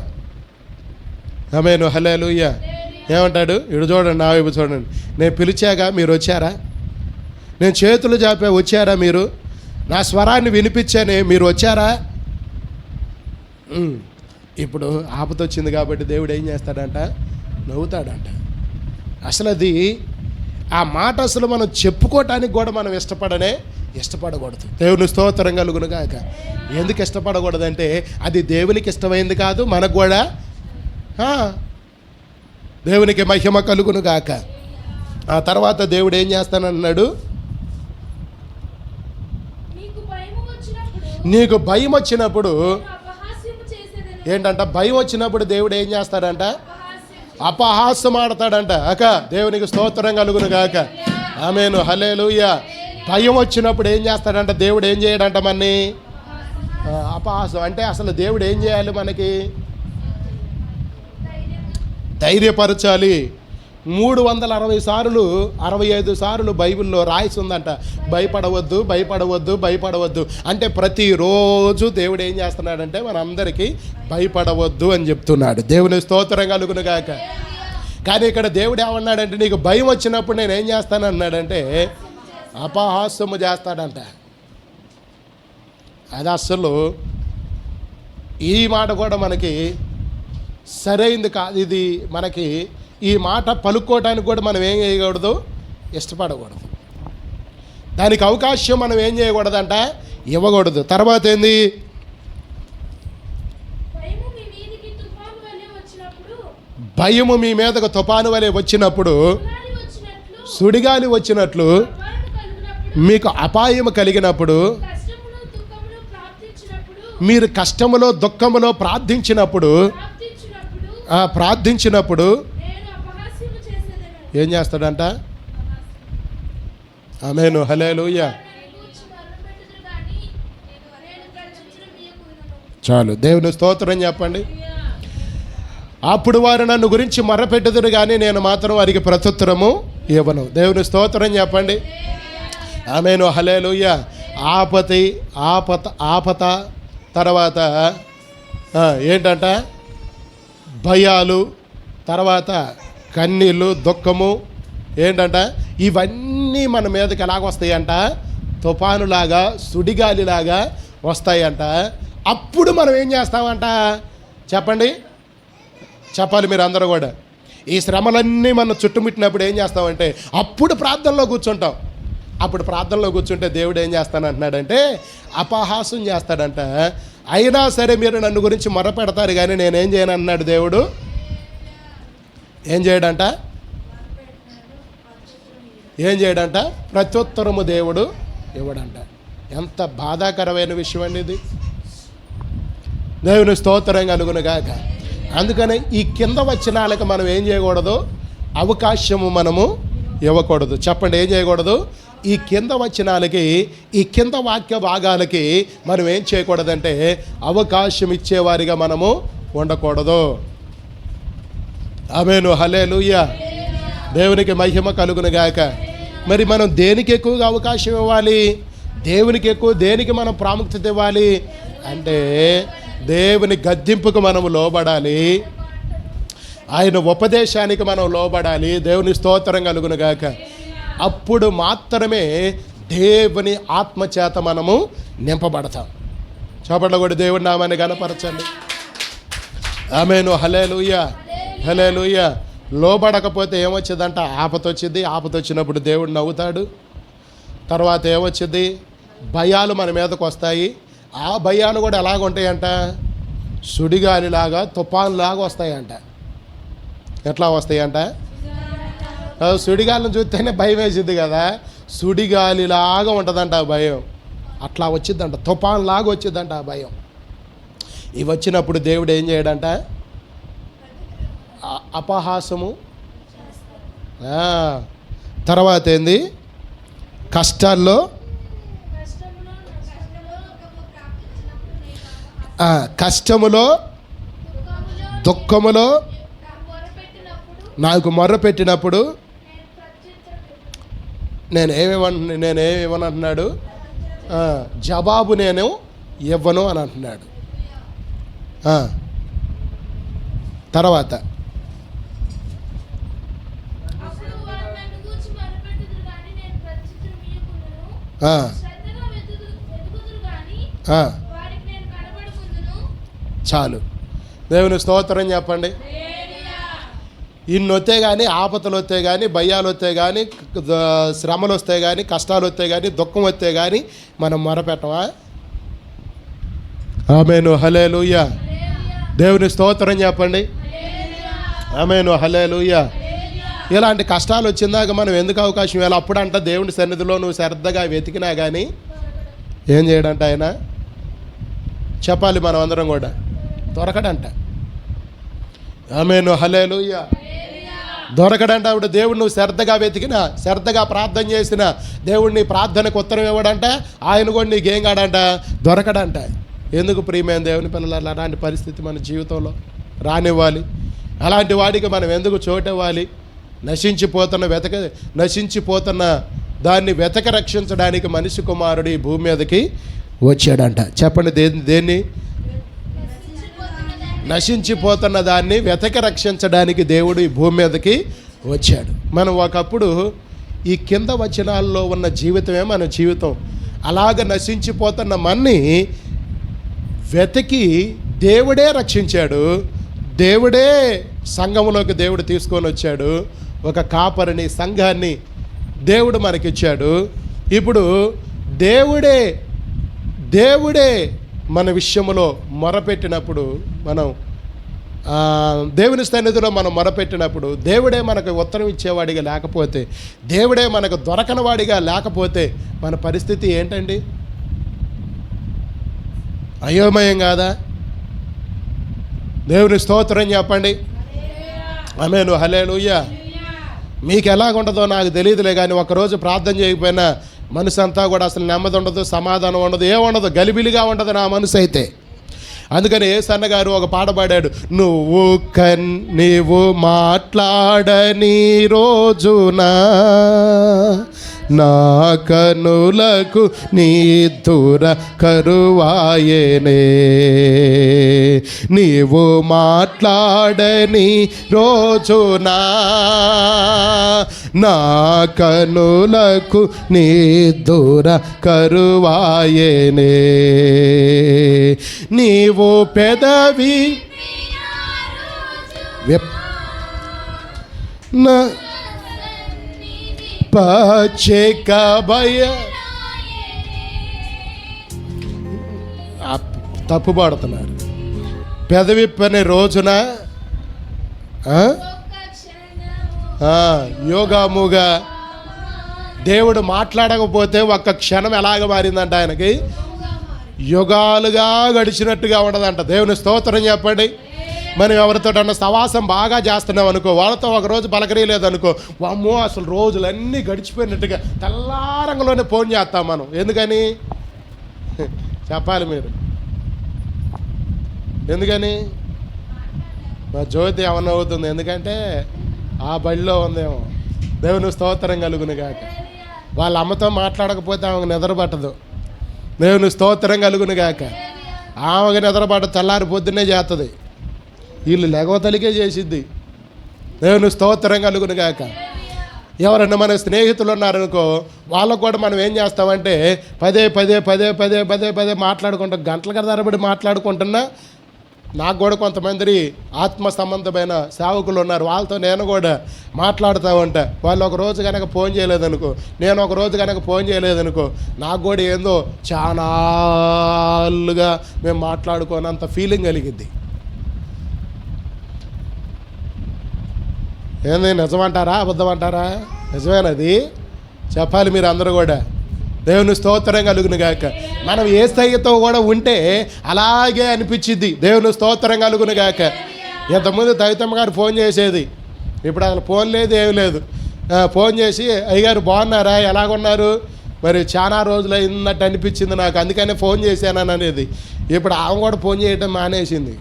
ఆమేను, హల్లెలూయా. ఏమంటాడు? ఇడు చూడండి, నా వైపు చూడండి. నేను పిలిచాగా మీరు వచ్చారా? నేను చేతులు చాపా వచ్చారా? మీరు నా స్వరాన్ని వినిపించానే మీరు వచ్చారా? ఇప్పుడు ఆపత వచ్చింది కాబట్టి దేవుడు ఏం చేస్తాడంట? నవ్వుతాడంట. అసలు అది ఆ మాట అసలు మనం చెప్పుకోవటానికి కూడా మనం ఇష్టపడకూడదు. దేవుని స్తోత్రం కలుగును గాక. ఎందుకు ఇష్టపడకూడదంటే అది దేవునికి ఇష్టమైంది కాదు, మనకు కూడా దేవునికి మహిమ కలుగును గాక. ఆ తర్వాత దేవుడు ఏం చేస్తానన్నాడు? నీకు భయం వచ్చినప్పుడు ఏంటంట? భయం వచ్చినప్పుడు దేవుడు ఏం చేస్తాడంట? అపహాస్యం ఆడతాడంట. దేవునికి స్తోత్రం కలుగును గాక. ఆమేను, హల్లెలూయా. భయం వచ్చినప్పుడు ఏం చేస్తాడంట? దేవుడు ఏం చేయడంట? మనని అపహాస్యం అంటే అసలు దేవుడు ఏం చేయాలి? మనకి ధైర్యపరచాలి. 360 సార్లు 65 సార్లు బైబిల్లో రాయిసి ఉందంట, భయపడవద్దు భయపడవద్దు భయపడవద్దు. అంటే ప్రతిరోజు దేవుడు ఏం చేస్తున్నాడంటే మనందరికీ భయపడవద్దు అని చెప్తున్నాడు. దేవుని స్తోత్రం కలుగును గాక. కానీ ఇక్కడ దేవుడు ఏమన్నాడంటే, నీకు భయం వచ్చినప్పుడు నేను ఏం చేస్తానన్నాడంటే అపహాస్యము చేస్తాడంట. అది అసలు ఈ మాట కూడా మనకి సరైంది కాదు. ఇది మనకి ఈ మాట పలుకోవటానికి కూడా మనం ఏం చేయకూడదు? ఇష్టపడకూడదు. దానికి అవకాశం మనం ఏం చేయకూడదంట? ఇవ్వకూడదు. తర్వాత ఏంది? భయము మీ మీదకు తుఫాను వలె వచ్చినప్పుడు, సుడిగాలి వచ్చినట్లు, మీకు అపాయము కలిగినప్పుడు, మీరు కష్టములో దుఃఖములో ప్రార్థించినప్పుడు ఏం చేస్తాడంట? ఆమేను, హల్లెలూయా. చాలు, దేవుని స్తోత్రం చెప్పండి. అప్పుడు వారు నన్ను గురించి మొర్రపెట్టుదురు కానీ నేను మాత్రం వారికి ప్రత్యుత్తరము ఇవ్వను. దేవుని స్తోత్రం చెప్పండి. ఆమేను, హల్లెలూయా. ఆపత తర్వాత ఏంటంట? భయాలు, తర్వాత కన్నీళ్ళు, దుఃఖము ఏంటంట? ఇవన్నీ మన మీదకి ఎలాగొస్తాయంట? తుఫానులాగా సుడిగాలిలాగా వస్తాయంట. అప్పుడు మనం ఏం చేస్తామంట చెప్పండి, చెప్పాలి మీరు అందరూ కూడా. ఈ శ్రమలన్నీ మనం చుట్టుముట్టినప్పుడు ఏం చేస్తామంటే అప్పుడు ప్రార్థనలో కూర్చుంటాం. అప్పుడు ప్రార్థనలో కూర్చుంటే దేవుడు ఏం చేస్తానంటున్నాడంటే అపహాసం చేస్తాడంట. అయినా సరే మీరు నన్ను గురించి మొరపెడతారు కానీ నేనేం చేయను అన్నాడు దేవుడు. ఏం చేయడంట, ఏం చేయడంట, ప్రత్యుత్తరము దేవుడు ఇవ్వడంట. ఎంత బాధాకరమైన విషయం అండి ఇది. దేవుని స్తోత్రం కలుగును గాక. అందుకని ఈ కింద వచనాలకు మనం ఏం చేయకూడదు, అవకాశము మనము ఇవ్వకూడదు. చెప్పండి, ఏం చేయకూడదు? ఈ కింద వచనాలకి, ఈ కింద వాక్య భాగాలకి మనం ఏం చేయకూడదంటే అవకాశం ఇచ్చేవారిగా మనము ఉండకూడదు. ఆమేను, హల్లెలూయా. దేవునికి మహిమ కలుగును గాక. మరి మనం దేనికి ఎక్కువగా అవకాశం ఇవ్వాలి, దేవునికి ఎక్కువ దేనికి మనం ప్రాముఖ్యత ఇవ్వాలి అంటే దేవుని గద్దింపుకు మనము లోబడాలి, ఆయన ఉపదేశానికి మనం లోబడాలి. దేవుని స్తోత్రం కలుగును గాక. అప్పుడు మాత్రమే దేవుని ఆత్మచేత మనము నింపబడతాం. చప్పట్లు కూడా దేవుని నామాన్ని గణపరచండి. ఆమేను, హల్లెలూయా, హల్లెలూయా. లోబడకపోతే ఏమొచ్చిందంట, ఆపత వచ్చింది. ఆపత వచ్చినప్పుడు దేవుడు నవ్వుతాడు. తర్వాత ఏమొచ్చింది, భయాలు మన మీదకు వస్తాయి. ఆ భయాలు కూడా ఎలాగ ఉంటాయంట, సుడిగాలిలాగా తుఫాన్లాగా వస్తాయంట. ఎట్లా వస్తాయంట, సుడిగాలిని చూస్తేనే భయం వేసిద్ది కదా, సుడిగాలిలాగా ఉంటుందంట ఆ భయం. అట్లా వచ్చిద్దంట, తుఫాన్లాగా వచ్చిద్దంట ఆ భయం. ఇవి వచ్చినప్పుడు దేవుడు ఏం చేయడంట, అపహాసము. తర్వాత ఏంది, కష్టాల్లో, కష్టములో దుఃఖములో నాకు మొర్ర పెట్టినప్పుడు నేనేమేమనంటున్నాడు, జవాబు నేను ఇవ్వను అని అంటున్నాడు. తర్వాత చాలు. దేవుని స్తోత్రం చెప్పండి. ఇన్ని వస్తే కానీ, ఆపదలు వస్తే కానీ, భయాలు వస్తే కానీ, శ్రమలు వస్తే కానీ, కష్టాలు వస్తే కానీ, దుఃఖం వస్తే కానీ మనం మొరపెట్టమా? ఆమేను, హల్లెలూయా. దేవుని స్తోత్రం చెప్పండి. ఆమేను, హల్లెలూయా. ఇలాంటి కష్టాలు వచ్చిందాక మనం ఎందుకు అవకాశం ఇవ్వాలి? అప్పుడంట దేవుని సన్నిధిలో నువ్వు శ్రద్ధగా వెతికినా కానీ ఏం చేయడంట ఆయన, చెప్పాలి మనం అందరం కూడా, దొరకడంట. ఆమేను, హల్లెలూయా. దొరకడంట. అప్పుడు దేవుడు నువ్వు శ్రద్ధగా వెతికినా, శ్రద్ధగా ప్రార్థన చేసినా దేవుడిని ప్రార్థనకు ఉత్తరం ఇవ్వడంట. ఆయన కూడా నీకేం కాడంట, దొరకడంట. ఎందుకు ప్రియమైన దేవుని పిల్లలు అలాంటి పరిస్థితి మన జీవితంలో రానివ్వాలి? అలాంటి వాడికి మనం ఎందుకు చోటు ఇవ్వాలి? నశించిపోతున్న దాన్ని వెతక రక్షించడానికి మనిషి కుమారుడు ఈ భూమి మీదకి వచ్చాడంట. చెప్పండి, దేన్ని? నశించిపోతున్న దాన్ని వెతక రక్షించడానికి దేవుడు ఈ భూమి మీదకి వచ్చాడు. మనం ఒకప్పుడు ఈ కింద వచనాల్లో ఉన్న జీవితమే మన జీవితం. అలాగ నశించిపోతున్న మన్ని వెతికి దేవుడే రక్షించాడు. దేవుడే సంఘంలోకి దేవుడు తీసుకొని వచ్చాడు. ఒక కాపరిని, సంఘాన్ని దేవుడు మనకిచ్చాడు. ఇప్పుడు దేవుడే మన విషయంలో మొరపెట్టినప్పుడు, మనం దేవుని సన్నిధిలో మనం మొరపెట్టినప్పుడు దేవుడే మనకు ఉత్తరం ఇచ్చేవాడిగా లేకపోతే, దేవుడే మనకు దొరకనివాడిగా లేకపోతే మన పరిస్థితి ఏంటండి? అయోమయం కాదా? దేవుని స్తోత్రం చెప్పండి. ఆమేను, హల్లెలూయా. మీకు ఎలాగుంటుందో నాకు తెలియదులే కానీ ఒకరోజు ప్రార్థన చేయకపోయినా మనసు అంతా కూడా అసలు నెమ్మది ఉండదు, సమాధానం ఉండదు, ఏముండదు, గలిబిలిగా ఉండదు నా మనసు అయితే. అందుకని యేసన్న గారు ఒక పాట పాడాడు, నీవు మాట్లాడని రోజున నా కనులకు నిద్దుర కరువాయనే. నీవు మాట్లాడని రోజునా నా కనులకు నిద్దుర కరువాయనే. నీవు పెదవి పచ్చిక భయ తప్పుపడుతున్నారు. పెదవిప్పని రోజున యోగాముగా దేవుడు మాట్లాడకపోతే ఒక్క క్షణం ఎలాగ మారిందంట ఆయనకి? యుగాలుగా గడిచినట్టుగా ఉండదంట. దేవుని స్తోత్రం చెప్పండి. మనం ఎవరితోటన్నా సవాసం బాగా చేస్తున్నాం అనుకో, వాళ్ళతో ఒకరోజు పలకరీలేదనుకో, వామ్మో అసలు రోజులన్నీ గడిచిపోయినట్టుగా తెల్లారంగంలోనే ఫోన్ చేస్తాం మనం. ఎందుకని చెప్పాలి మీరు? ఎందుకని? మా జ్యోతి ఏమన్నా అవుతుంది, ఎందుకంటే ఆ బడిలో ఉందేమో. దేవుని స్తోత్రం కలుగును గాక. వాళ్ళ అమ్మతో మాట్లాడకపోతే ఆమెకు నిద్ర పట్టదు. దేవుని స్తోత్రం కలుగును గాక. ఆమెకు నిద్ర పట్టదు, తెల్లారి పొద్దున్నే చేస్తుంది. వీళ్ళు లెగవతలికే చేసిద్ది. దేవుని స్తోత్రం కలుగును గాక. ఎవరన్నా మన స్నేహితులు ఉన్నారనుకో, వాళ్ళకు కూడా మనం ఏం చేస్తామంటే పదే పదే పదే పదే పదే పదే మాట్లాడుకుంటాం. గంటల తరబడి మాట్లాడుకుంటున్నా. నాకు కూడా కొంతమంది ఆత్మ సంబంధమైన సేవకులు ఉన్నారు. వాళ్ళతో నేను కూడా మాట్లాడుతూ ఉంటా. వాళ్ళు ఒక రోజు కనుక ఫోన్ చేయలేదనుకో, నేను ఒక రోజు కనుక ఫోన్ చేయలేదనుకో, నాకు కూడా ఏందో చాలాగా మేము మాట్లాడుకోనంత ఫీలింగ్ కలిగిద్ది. ఏంది, నిజమంటారా అబద్ధం అంటారా? నిజమేనది. చెప్పాలి మీరు అందరూ కూడా. దేవుని స్తోత్రం కలుగును గాక. మనం ఏ స్థాయితో కూడా ఉంటే అలాగే అనిపించిద్ది. దేవుని స్తోత్రం కలుగును గాక. ఇంతకుముందు తవితమ్మ గారు ఫోన్ చేసేది, ఇప్పుడు అసలు ఫోన్ లేదు, ఏమి లేదు. ఫోన్ చేసి అయ్యగారు బాగున్నారా, ఎలాగున్నారు, మరి చాలా రోజులు అయిందట్టు అనిపించింది నాకు, అందుకనే ఫోన్ చేశానని అనేది. ఇప్పుడు ఆమె కూడా ఫోన్ చేయటం మానేసింది.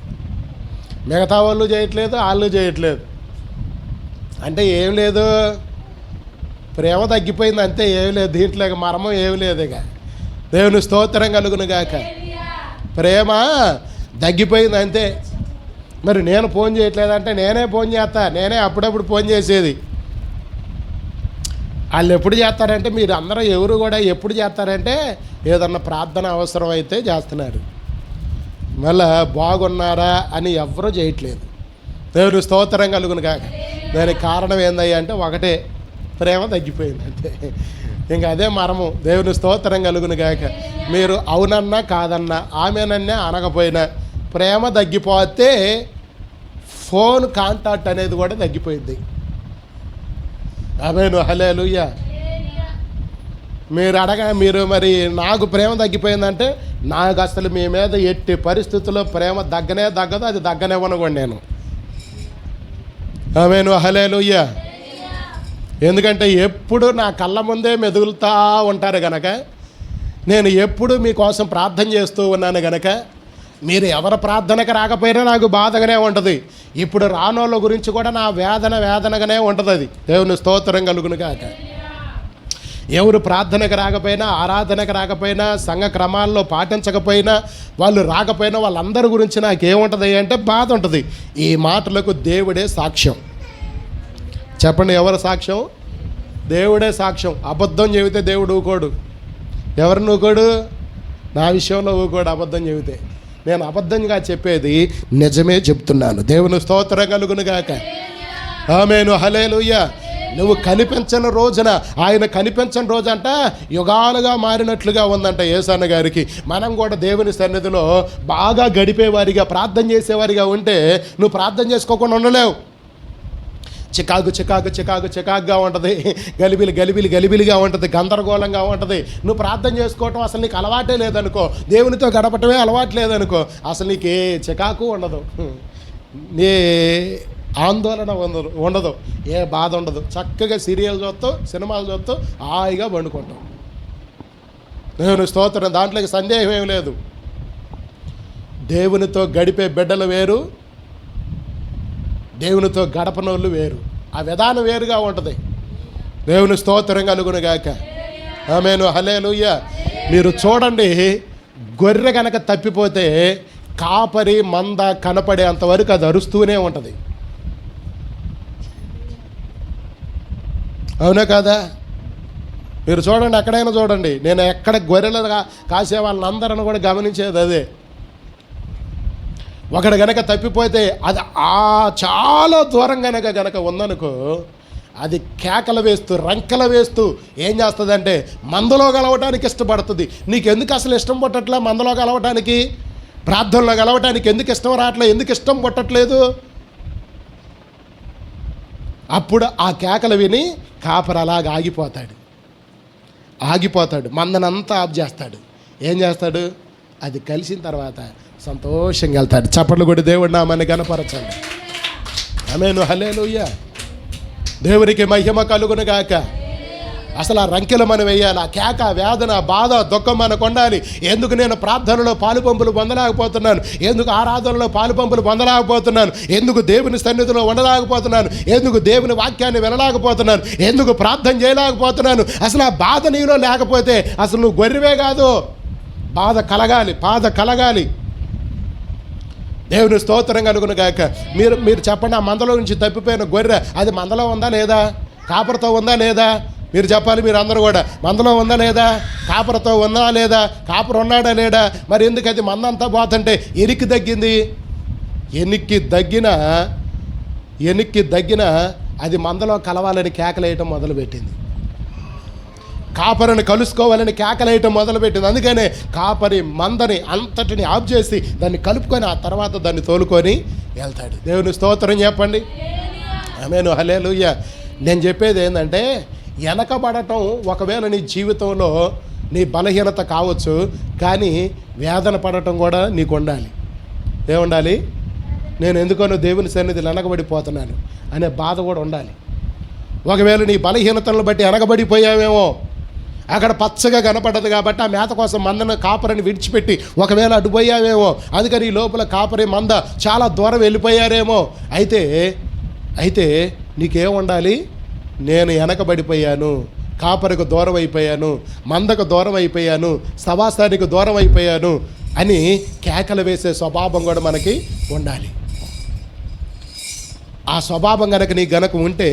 మిగతా వాళ్ళు చేయట్లేదు, వాళ్ళు చేయట్లేదు. అంటే ఏం లేదు, ప్రేమ తగ్గిపోయింది అంతే, ఏమి లేదు. దీంట్లో మర్మం ఏమి లేదు. ఇక దేవుని స్తోత్రం కలుగును గాక. ప్రేమ తగ్గిపోయింది అంతే. మరి నేను ఫోన్ చేయట్లేదంటే నేనే ఫోన్ చేస్తా, నేనే అప్పుడప్పుడు ఫోన్ చేసేది. వాళ్ళు ఎప్పుడు చేస్తారంటే, మీరు అందరూ ఎవరు కూడా ఎప్పుడు చేస్తారంటే ఏదన్నా ప్రార్థన అవసరం అయితే చేస్తున్నారు. మళ్ళా బాగున్నారా అని ఎవరూ చేయట్లేదు. దేవుని స్తోత్రం కలుగును గాక. దానికి కారణం ఏందయ్యా అంటే ఒకటే, ప్రేమ తగ్గిపోయింది అంతే. ఇంకా అదే మరము. దేవుని స్తోత్రం కలుగును గాక. మీరు అవునన్నా కాదన్నా, ఆమెనన్నా అనకపోయినా ప్రేమ తగ్గిపోతే ఫోన్ కాంటాక్ట్ అనేది కూడా తగ్గిపోయింది. ఆమేన్, హల్లెలూయా. మీరు మరి నాకు ప్రేమ తగ్గిపోయిందంటే నాకు అసలు మీ మీద ఎట్టి పరిస్థితుల్లో ప్రేమ తగ్గదు, అది తగ్గనివ్వనుకోండి నేను. ఆమేన్, హల్లెలూయా. ఎందుకంటే ఎప్పుడు నా కళ్ళ ముందే మెదులుతూ ఉంటారు గనక, నేను ఎప్పుడు మీకోసం ప్రార్థన చేస్తూ ఉన్నాను గనక, మీరు ఎవరి ప్రార్థనకు రాకపోయినా నాకు బాధగానే ఉంటుంది. ఇప్పుడు రానోళ్ళ గురించి కూడా నా వేదనగానే ఉంటుంది. అది దేవుని స్తోత్రం కలుగును గాక. ఎవరు ప్రార్థనకు రాకపోయినా, ఆరాధనకు రాకపోయినా, సంఘ క్రమాల్లో పాటించకపోయినా, వాళ్ళు రాకపోయినా వాళ్ళందరి గురించి నాకేముంటుంది అంటే బాధ ఉంటుంది. ఈ మాటలకు దేవుడే సాక్ష్యం. చెప్పండి, ఎవరు సాక్ష్యం? దేవుడే సాక్ష్యం. అబద్ధం చెబితే దేవుడు ఊకోడు. ఎవరు ఊకోడు? నా విషయంలో ఊకోడు అబద్ధం చెబితే. నేను అబద్ధంగా చెప్పేది నిజమే చెప్తున్నాను. దేవుని స్తోత్రం కలుగును గాక. ఆమేన్, హల్లెలూయా. నువ్వు కనిపించని రోజున, ఆయన కనిపించని రోజంట యుగాలుగా మారినట్లుగా ఉందంట యేసన్న గారికి. మనం కూడా దేవుని సన్నిధిలో బాగా గడిపేవారిగా, ప్రార్థన చేసేవారిగా ఉంటే నువ్వు ప్రార్థన చేసుకోకుండా ఉండలేవు. చికాకుగా ఉంటుంది, గలిబిలిగా ఉంటుంది, గందరగోళంగా ఉంటుంది. నువ్వు ప్రార్థన చేసుకోవటం అసలు నీకు అలవాటే లేదనుకో, దేవునితో గడపటమే అలవాటు లేదనుకో, అసలు నీకు ఏ చికాకు ఉండదు, ఏ ఆందోళన ఉండదు, ఏ బాధ ఉండదు. చక్కగా సీరియల్ చూస్తూ, సినిమాలు చూస్తూ హాయిగా వండుకుంటాం. దేవుని స్తోత్రం, దాంట్లోకి సందేహం ఏమి లేదు. దేవునితో గడిపే బిడ్డలు వేరు, దేవునితో గడపనోళ్ళు వేరు. ఆ విధానం వేరుగా ఉంటుంది. దేవుని స్తోత్రం కలుగును గాక. ఆమేను, హల్లెలూయా. మీరు చూడండి, గొర్రె కనుక తప్పిపోతే కాపరి మంద కనపడేంత వరకు అది అరుస్తూనే ఉంటుంది. అవునా కాదా? మీరు చూడండి, ఎక్కడైనా చూడండి. నేను ఎక్కడ గొర్రెలు కాసే వాళ్ళందరూ కూడా గమనించేది అదే. ఒకడు గనక తప్పిపోతే అది చాలా దూరం గనక ఉందనుకో, అది కేకలు వేస్తూ రంకెలు వేస్తూ ఏం చేస్తుందంటే మందలో కలవటానికి ఇష్టపడుతుంది. నీకు ఎందుకు అసలు ఇష్టం పుట్టట్లే? మందలో కలవటానికి, ప్రార్థనలో కలవటానికి ఎందుకు ఇష్టం రావట్లేదు? ఎందుకు ఇష్టం పుట్టట్లేదు? అప్పుడు ఆ కేకలు విని కాపరి అలాగ ఆగిపోతాడు, మందనంతా ఆఫ్ చేస్తాడు. ఏం చేస్తాడు? అది కలిసిన తర్వాత సంతోషంగా వెళ్తాడు. చప్పట్లు కొట్టి దేవుడి నామాన్ని గణపరచండి. ఆమేను, హల్లెలూయా. దేవునికి మహిమ కలుగును గాక. అసలు ఆ రంకెలు మనం వేయాలి. ఆ కేక, వేదన, బాధ, దుఃఖం మనకు ఉండాలి. ఎందుకు నేను ప్రార్థనలో పాలుపంపులు పొందలేకపోతున్నాను? ఎందుకు ఆరాధనలో పాలుపంపులు పొందలేకపోతున్నాను? ఎందుకు దేవుని సన్నిధిలో ఉండలేకపోతున్నాను? ఎందుకు దేవుని వాక్యాన్ని వినలేకపోతున్నాను? ఎందుకు ప్రార్థన చేయలేకపోతున్నాను? అసలు ఆ బాధ నీలో లేకపోతే అసలు నువ్వు గొర్రెవే కాదు. బాధ కలగాలి. దేవుని స్తోత్రం కలుగును గాక. మీరు చెప్పండి, ఆ మందలో నుంచి తప్పిపోయిన గొర్రె అది మందలో ఉందా లేదా? కాపరితో ఉందా లేదా? మీరు చెప్పాలి. మీరు అందరూ కూడా మందలో ఉందా లేదా? కాపరితో ఉందా లేదా? కాపరి ఉన్నాడా లేడా? మరి ఎందుకు అది మందంతా పోతుంటే ఎనికి దగ్గిన అది మందలో కలవాలని కేకలేయటం మొదలుపెట్టింది. కాపరిని కలుసుకోవాలని కేకలేయటం మొదలుపెట్టింది. అందుకనే కాపరి మందని అంతటిని ఆఫ్ చేసి దాన్ని కలుపుకొని ఆ తర్వాత దాన్ని తోలుకొని వెళ్తాడు. దేవుని స్తోత్రం చెప్పండి. ఆమేను, హల్లెలూయా. నేను చెప్పేది ఏంటంటే, వెనకబడటం ఒకవేళ నీ జీవితంలో నీ బలహీనత కావచ్చు, కానీ వేదన పడటం కూడా నీకు ఉండాలి. ఏముండాలి? నేను ఎందుకనో దేవుని సన్నిధిలో వెనకబడిపోతున్నాను అనే బాధ కూడా ఉండాలి. ఒకవేళ నీ బలహీనతలను బట్టి వెనకబడిపోయావేమో, అక్కడ పచ్చగా కనపడ్డది కాబట్టి ఆ మేత కోసం మందను కాపరిని విడిచిపెట్టి ఒకవేళ అడ్డుపోయావేమో, అందుకని ఈ లోపల కాపరి మంద చాలా దూరం వెళ్ళిపోయారేమో. అయితే నీకేం ఉండాలి? నేను వెనకబడిపోయాను, కాపరికి దూరం అయిపోయాను, మందకు దూరం అయిపోయాను, సవాసానికి దూరం అయిపోయాను అని కేకలు వేసే స్వభావం కూడా మనకి ఉండాలి. ఆ స్వభావం గనక ఉంటే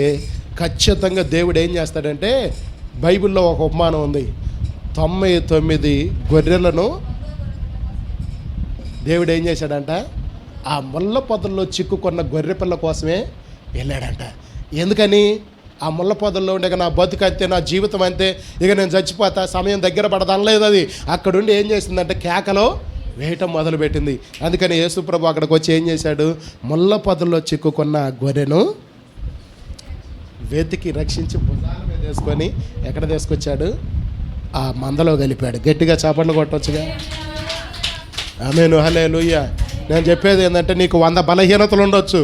ఖచ్చితంగా దేవుడు ఏం చేస్తాడంటే, బైబిల్లో ఒక ఉపమానం ఉంది. 99 గొర్రెలను దేవుడు ఏం చేశాడంట? ఆ ముళ్ళ పొదల్లో చిక్కుకున్న గొర్రె పిల్ల కోసమే వెళ్ళాడంట. ఎందుకని? ఆ ముళ్ళ పొదల్లో ఉండే నా బతుకు అంతే, నా జీవితం అంతే, ఇక నేను చచ్చిపోతా, సమయం దగ్గర పడదనలేదు. అది అక్కడుండి ఏం చేసిందంటే కేకలో వేయటం మొదలుపెట్టింది. అందుకని యేసుప్రభు అక్కడికి వచ్చి ఏం చేశాడు? ముళ్ళ పొదల్లో చిక్కుకున్న గొర్రెను వెతికి రక్షించి భుజాల మీద వేసుకొని ఎక్కడ తీసుకొచ్చాడు? ఆ మందలో కలిపాడు. గట్టిగా చప్పట్లు కొట్టొచ్చుగా. ఆమేను, హల్లెలూయా. నేను చెప్పేది ఏంటంటే, నీకు 100 బలహీనతలు ఉండొచ్చు,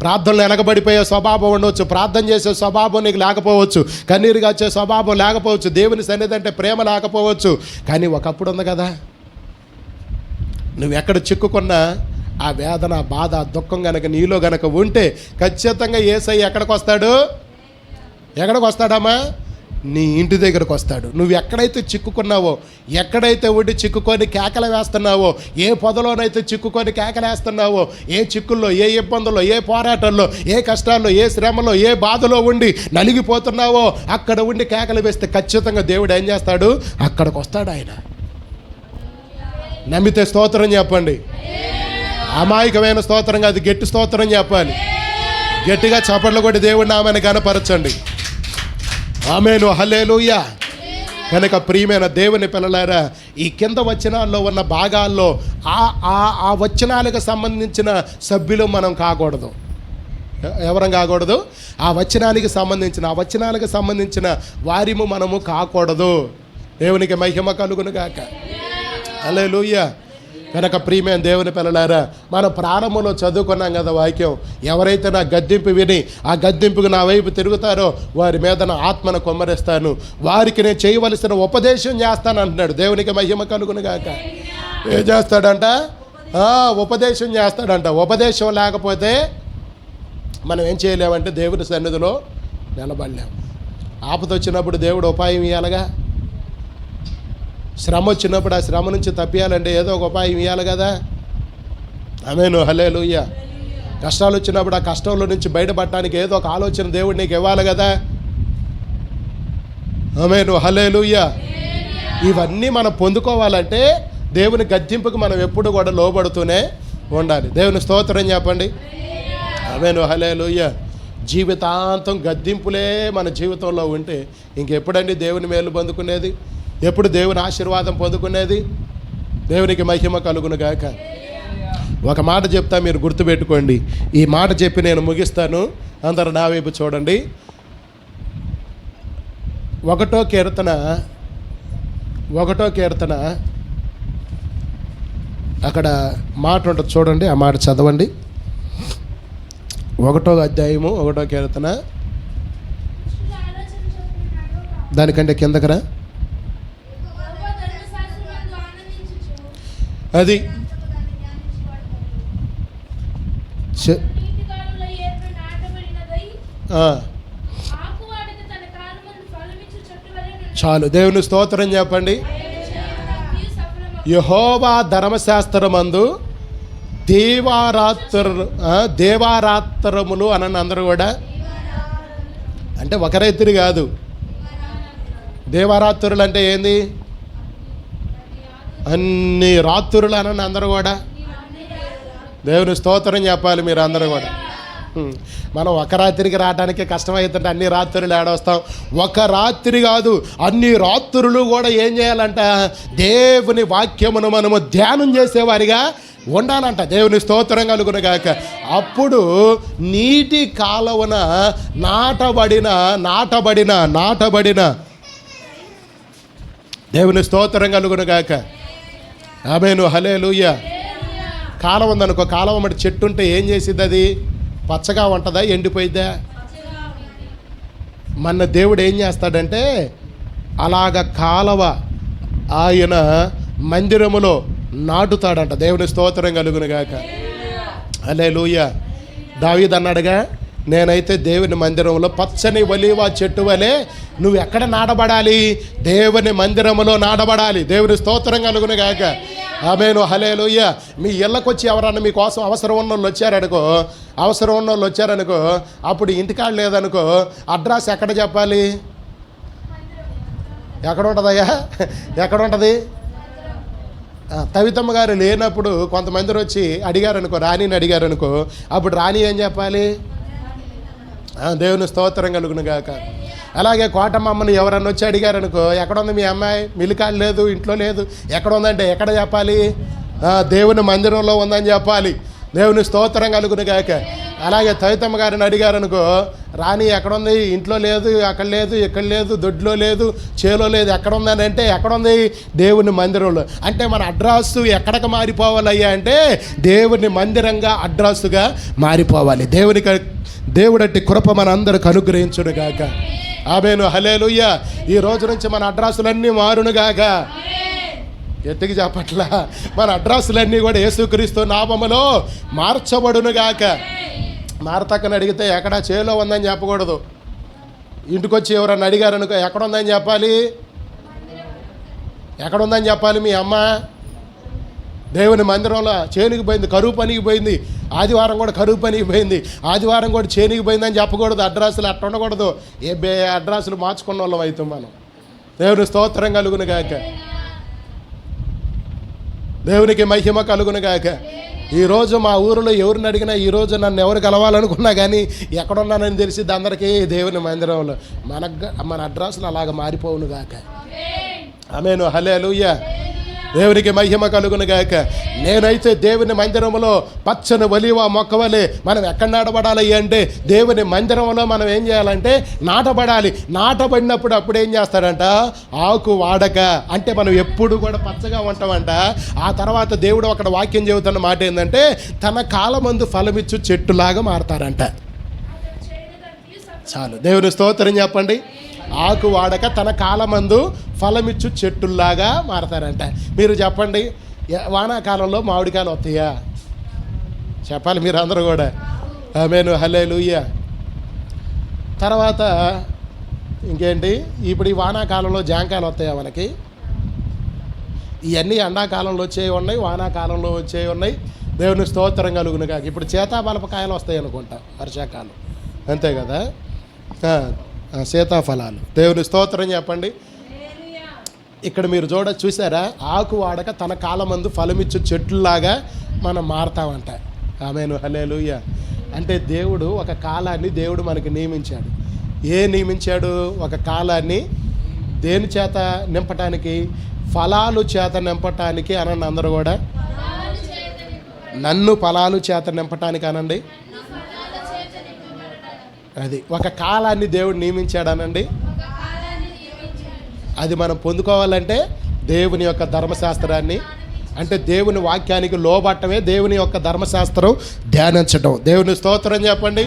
ప్రార్థనలు వెనకబడిపోయే స్వభావం ఉండవచ్చు, ప్రార్థన చేసే స్వభావం నీకు లేకపోవచ్చు, కన్నీరుగా వచ్చే స్వభావం లేకపోవచ్చు, దేవుని సన్నిధి అంటే ప్రేమ లేకపోవచ్చు. కానీ ఒకప్పుడు ఉంది కదా, నువ్వు ఎక్కడ చిక్కుకున్నా ఆ వేదన, బాధ, దుఃఖం నీలో ఉంటే ఖచ్చితంగా యేసయ్య ఎక్కడికి వస్తాడమ్మా? నీ ఇంటి దగ్గరకు వస్తాడు. నువ్వు ఎక్కడైతే చిక్కుకున్నావో, ఎక్కడైతే ఉండి చిక్కుకొని కేకలు వేస్తున్నావో, ఏ పొదలోనైతే చిక్కుకొని కేకలేస్తున్నావో, ఏ చిక్కుల్లో, ఏ ఇబ్బందుల్లో, ఏ పోరాటంలో, ఏ కష్టాల్లో, ఏ శ్రమలో, ఏ బాధలో ఉండి నలిగిపోతున్నావో అక్కడ ఉండి కేకలు వేస్తే ఖచ్చితంగా దేవుడు ఏం చేస్తాడు? అక్కడికి వస్తాడు ఆయన. నమ్మితే స్తోత్రం చెప్పండి. అమాయకమైన స్తోత్రం కాదు, గట్టి స్తోత్రం చెప్పాలి. గట్టిగా చప్పట్లు కొట్టి దేవుడి నామాన్ని ఘనపరచండి. ఆమేను, హల్లెలూయా. కనుక ప్రియమైన దేవుని పిల్లలారా, ఈ కింద వచనాల్లో ఉన్న భాగాల్లో ఆ వచనాలకు సంబంధించిన సభ్యులు మనం కాకూడదు. ఎవరం కాకూడదు? ఆ వచనానికి సంబంధించిన వారిము మనము కాకూడదు. దేవునికి మహిమ కలుగును గాక. హల్లెలూయా. కనుక ప్రియమైన దేవుని పిల్లలారా, మనం ప్రారంభంలో చదువుకున్నాం కదా వాక్యం, ఎవరైతే నా గద్దింపు విని ఆ గద్దింపుకు నా వైపు తిరుగుతారో వారి మీద నా ఆత్మను కుమ్మరిస్తాను, వారికి నేను చేయవలసిన ఉపదేశం చేస్తాను అంటున్నాడు. దేవునికి మహిమ కలుగును గాక. ఏం చేస్తాడంట? ఉపదేశం చేస్తాడంట. ఉపదేశం లేకపోతే మనం ఏం చేయలేమంటే దేవుని సన్నిధిలో నిలబడలేము. ఆపద వచ్చినప్పుడు దేవుడు ఉపాయం ఇవ్వాలిగా. శ్రమ వచ్చినప్పుడు ఆ శ్రమ నుంచి తప్పియాలంటే ఏదో ఒక ఉపాయం ఇవ్వాలి కదా. ఆమేను, హల్లెలూయా. కష్టాలు వచ్చినప్పుడు ఆ కష్టంలో నుంచి బయటపడటానికి ఏదో ఒక ఆలోచన దేవుడు నీకు ఇవ్వాలి కదా. ఆమేను, హల్లెలూయా. ఇవన్నీ మనం పొందుకోవాలంటే దేవుని గద్దింపుకు మనం ఎప్పుడు కూడా లోబడుతూనే ఉండాలి. దేవుని స్తోత్రం చెప్పండి. ఆమేను, హల్లెలూయా. జీవితాంతం గద్దింపులే మన జీవితంలో ఉంటే ఇంకెప్పుడండి దేవుని మేలు పొందుకునేది? ఎప్పుడు దేవుని ఆశీర్వాదం పొందుకునేది? దేవునికి మహిమ కలుగును గాక. ఒక మాట చెప్తా, మీరు గుర్తుపెట్టుకోండి. ఈ మాట చెప్పి నేను ముగిస్తాను. అందరూ నా వైపు చూడండి. 1వ కీర్తన అక్కడ మాట ఉంటుంది చూడండి. ఆ మాట చదవండి. 1వ అధ్యాయము 1వ కీర్తన, దానికంటే కిందకరా. అది చాలు. దేవుని స్తోత్రం చెప్పండి. యెహోవా ధర్మశాస్త్రమందు దేవారాత్రములు అనండి అందరూ కూడా. అంటే ఒక రైతులు కాదు. దేవారాత్రులు అంటే ఏంది? అన్ని రాత్రులు అనండి అందరూ కూడా. దేవుని స్తోత్రం చెప్పాలి మీరు అందరూ కూడా. మనం ఒక రాత్రికి రావడానికి కష్టమవుతుంటే అన్ని రాత్రులు ఏడొస్తాం. ఒక రాత్రి కాదు, అన్ని రాత్రులు కూడా ఏం చేయాలంట? దేవుని వాక్యమును మనము ధ్యానం చేసేవారిగా ఉండాలంట. దేవుని స్తోత్రం కలుగును గాక. అప్పుడు నీటి కాలువన నాటబడిన దేవుని స్తోత్రం కలుగును గాక. ఆమేను, హల్లెలూయా. కాలం ఉందనుకో, కాలం అంటే చెట్టు ఉంటే ఏం చేసిద్ది? అది పచ్చగా ఉంటుందా, ఎండిపోయిద్దా? మన దేవుడు ఏం చేస్తాడంటే అలాగ కాలవ ఆయన మందిరములో నాటుతాడంట. దేవుని స్తోత్రం కలుగును గాక. హల్లెలూయా. దావీదు అన్నాడుగా, నేనైతే దేవుని మందిరంలో పచ్చని ఒలీవ చెట్టు వలె. నువ్వు ఎక్కడ నాటబడాలి? దేవుని మందిరములో నాటబడాలి. దేవుని స్తోత్రం కలుగును గాక. ఆమేను, హల్లెలూయా. మీ ఇళ్ళకు వచ్చి ఎవరన్నా మీకోసం అవసరం ఉన్న వాళ్ళు వచ్చారనుకో, అప్పుడు ఇంటికాడ లేదనుకో, అడ్రస్ ఎక్కడ చెప్పాలి? ఎక్కడ ఉంటుందయ్యా? ఎక్కడ ఉంటుంది? తవితమ్మ గారు లేనప్పుడు కొంతమంది వచ్చి అడిగారనుకో, రాణిని అడిగారనుకో, అప్పుడు రాణి ఏం చెప్పాలి? దేవుని స్తోత్రం కలుగును గాక. అలాగే కోటమ్మమ్మని ఎవరన్నా వచ్చి అడిగారనుకో, ఎక్కడుంది మీ అమ్మాయి? మిల్లికాడు లేదు, ఇంట్లో లేదు. ఎక్కడ ఉందంటే ఎక్కడ చెప్పాలి? దేవుని మందిరంలో ఉందని చెప్పాలి. దేవుని స్తోత్రం కలుగును గాక. అలాగే తవితమ్మ గారిని అడిగారనుకో, రాణి ఎక్కడుంది? ఇంట్లో లేదు, అక్కడ లేదు, ఇక్కడ లేదు, దొడ్లో లేదు, చేలో లేదు. ఎక్కడ ఉందని అంటే ఎక్కడుంది? దేవుని మందిరంలో. అంటే మన అడ్రస్సు ఎక్కడికి మారిపోవాలయ్యా అంటే దేవుని మందిరంగా అడ్రస్సుగా మారిపోవాలి. దేవుడట్టి కృప మన అందరికి అనుగ్రహించును గాక. ఆమేను, హల్లెలూయా. ఈ రోజు నుంచి మన అడ్రస్సులన్నీ మారును గాక. ఎత్తికి చెప్పట్లా, మన అడ్రస్సులన్నీ కూడా యేసుక్రీస్తు నామములో మార్చబడును గాక. మారతక్కని అడిగితే ఎక్కడ చేలో ఉందని చెప్పకూడదు. ఇంటికొచ్చి ఎవరన్నా అడిగారనుకో, ఎక్కడ ఉందని చెప్పాలి? ఎక్కడ ఉందని చెప్పాలి? మీ అమ్మ దేవుని మందిరంలో చేనికి పోయింది, కరువు పనికి పోయింది. ఆదివారం కూడా కరువు పనికి పోయింది, ఆదివారం కూడా చేనికి పోయిందని చెప్పకూడదు. అడ్రస్సులు అట్ట ఉండకూడదు. అడ్రస్సులు మార్చుకున్న వాళ్ళం అవుతాం మనం. దేవుని స్తోత్రం కలుగును గాక. దేవునికి మహిమ కలుగును గాక. ఈరోజు మా ఊరిలో ఎవరిని అడిగినా, ఈరోజు నన్ను ఎవరు కలవాలనుకున్నా కానీ ఎక్కడున్నానని తెలిసిద్ది అందరికీ. దేవుని మందిరంలో మన అడ్రస్సులు అలాగ మారిపోవును గాక. ఆమేను, హల్లెలూయా. దేవునికి మహిమ కలుగును గాక. నేనైతే దేవుని మందిరంలో పచ్చని ఒలీవ మొక్క వలె మనం ఎక్కడ నాటబడాలి అంటే దేవుని మందిరంలో మనం ఏం చేయాలంటే నాటబడాలి. నాటబడినప్పుడు అప్పుడు ఏం చేస్తాడంట? ఆకు వాడక, అంటే మనం ఎప్పుడు కూడా పచ్చగా ఉంటామంట. ఆ తర్వాత దేవుడు అక్కడ వాక్యం చెబుతున్న మాట ఏంటంటే తన కాలమందు ఫలమిచ్చు చెట్టులాగా మారతారంట. చాలు. దేవుని స్తోత్రం చెప్పండి. ఆకు వాడక తన కాలమందు ఫలమిచ్చు చెట్టుల్లాగా మారతారంట. మీరు చెప్పండి, వానాకాలంలో మామిడికాయలు వస్తాయా? చెప్పాలి మీరు అందరూ కూడా. ఆమేను, హల్లెలూయా. తర్వాత ఇంకేంటి ఇప్పుడు ఈ వానాకాలంలో జాంకాయలు వస్తాయా మనకి? ఇవన్నీ ఎండాకాలంలో వచ్చేవి ఉన్నాయి, వానాకాలంలో వచ్చేవి ఉన్నాయి. దేవుని స్తోత్రం కలుగును కాక. ఇప్పుడు సీతాఫలకాయలు వస్తాయి అనుకుంటా వర్షాకాలం, అంతే కదా. సీతాఫలాలు, దేవుని స్తోత్రం చెప్పండి. ఇక్కడ మీరు చూసారా, ఆకు వాడక తన కాలమందు ఫలమిచ్చు చెట్లులాగా మనం మారతామంట. ఆమేను, హల్లెలూయా. అంటే దేవుడు ఒక కాలాన్ని దేవుడు మనకి నియమించాడు. నియమించాడు? ఒక కాలాన్ని దేని చేత నింపటానికి? ఫలాలు చేత నింపటానికి అనండి అందరూ కూడా. నన్ను ఫలాలు చేత నింపటానికి అనండి. అది ఒక కాలాన్ని దేవుడు నియమించాడు అనండి. అది మనం పొందుకోవాలంటే దేవుని యొక్క ధర్మశాస్త్రాన్ని, అంటే దేవుని వాక్యానికి లోబట్టమే దేవుని యొక్క ధర్మశాస్త్రం ధ్యానించడం. దేవుని స్తోత్రం చెప్పండి.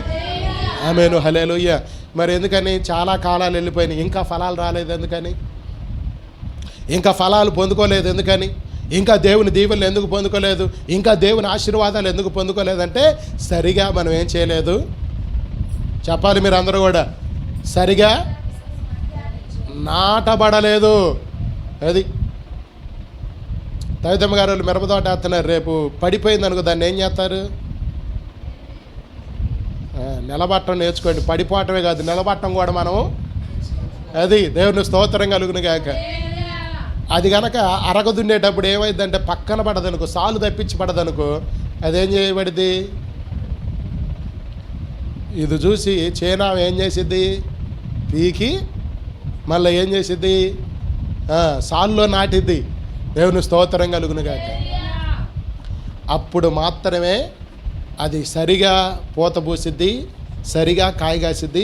ఆమేను, హల్లెలూయా. మరి ఎందుకని చాలా కాలాలు వెళ్ళిపోయినాయి, ఇంకా ఫలాలు రాలేదు ఎందుకని? ఇంకా ఫలాలు పొందుకోలేదు ఎందుకని? ఇంకా దేవుని దీవెనలు ఎందుకు పొందుకోలేదు? ఇంకా దేవుని ఆశీర్వాదాలు ఎందుకు పొందుకోలేదంటే సరిగా మనం ఏం చేయలేదు. చెప్పాలి మీరు అందరూ కూడా, సరిగా నాటబడలేదు. అది తవితమ్మ గారు వాళ్ళు మిరపతోట వేస్తున్నారు, రేపు పడిపోయింది అనుకో, దాన్ని ఏం చేస్తారు? నిలబట్టం నేర్చుకోండి. పడిపోవటమే కాదు, నిలబట్టం కూడా మనం. అది దేవుని స్తోత్రం కలుగును గాక. అది కనుక అరగదుండేటప్పుడు ఏమైందంటే పక్కన పడదనుకో, సాలు తప్పించి పడదనుకో, అదేం చేయబడింది? ఇది చూసి చైనా ఏం చేసిద్ది? పీకి మళ్ళీ ఏం చేసిద్ది? సాల్లో నాటిద్ది. దేవుని స్తోత్రం కలుగును గాక. అప్పుడు మాత్రమే అది సరిగా పూత పూసిద్ది, సరిగా కాయగాసిద్ది,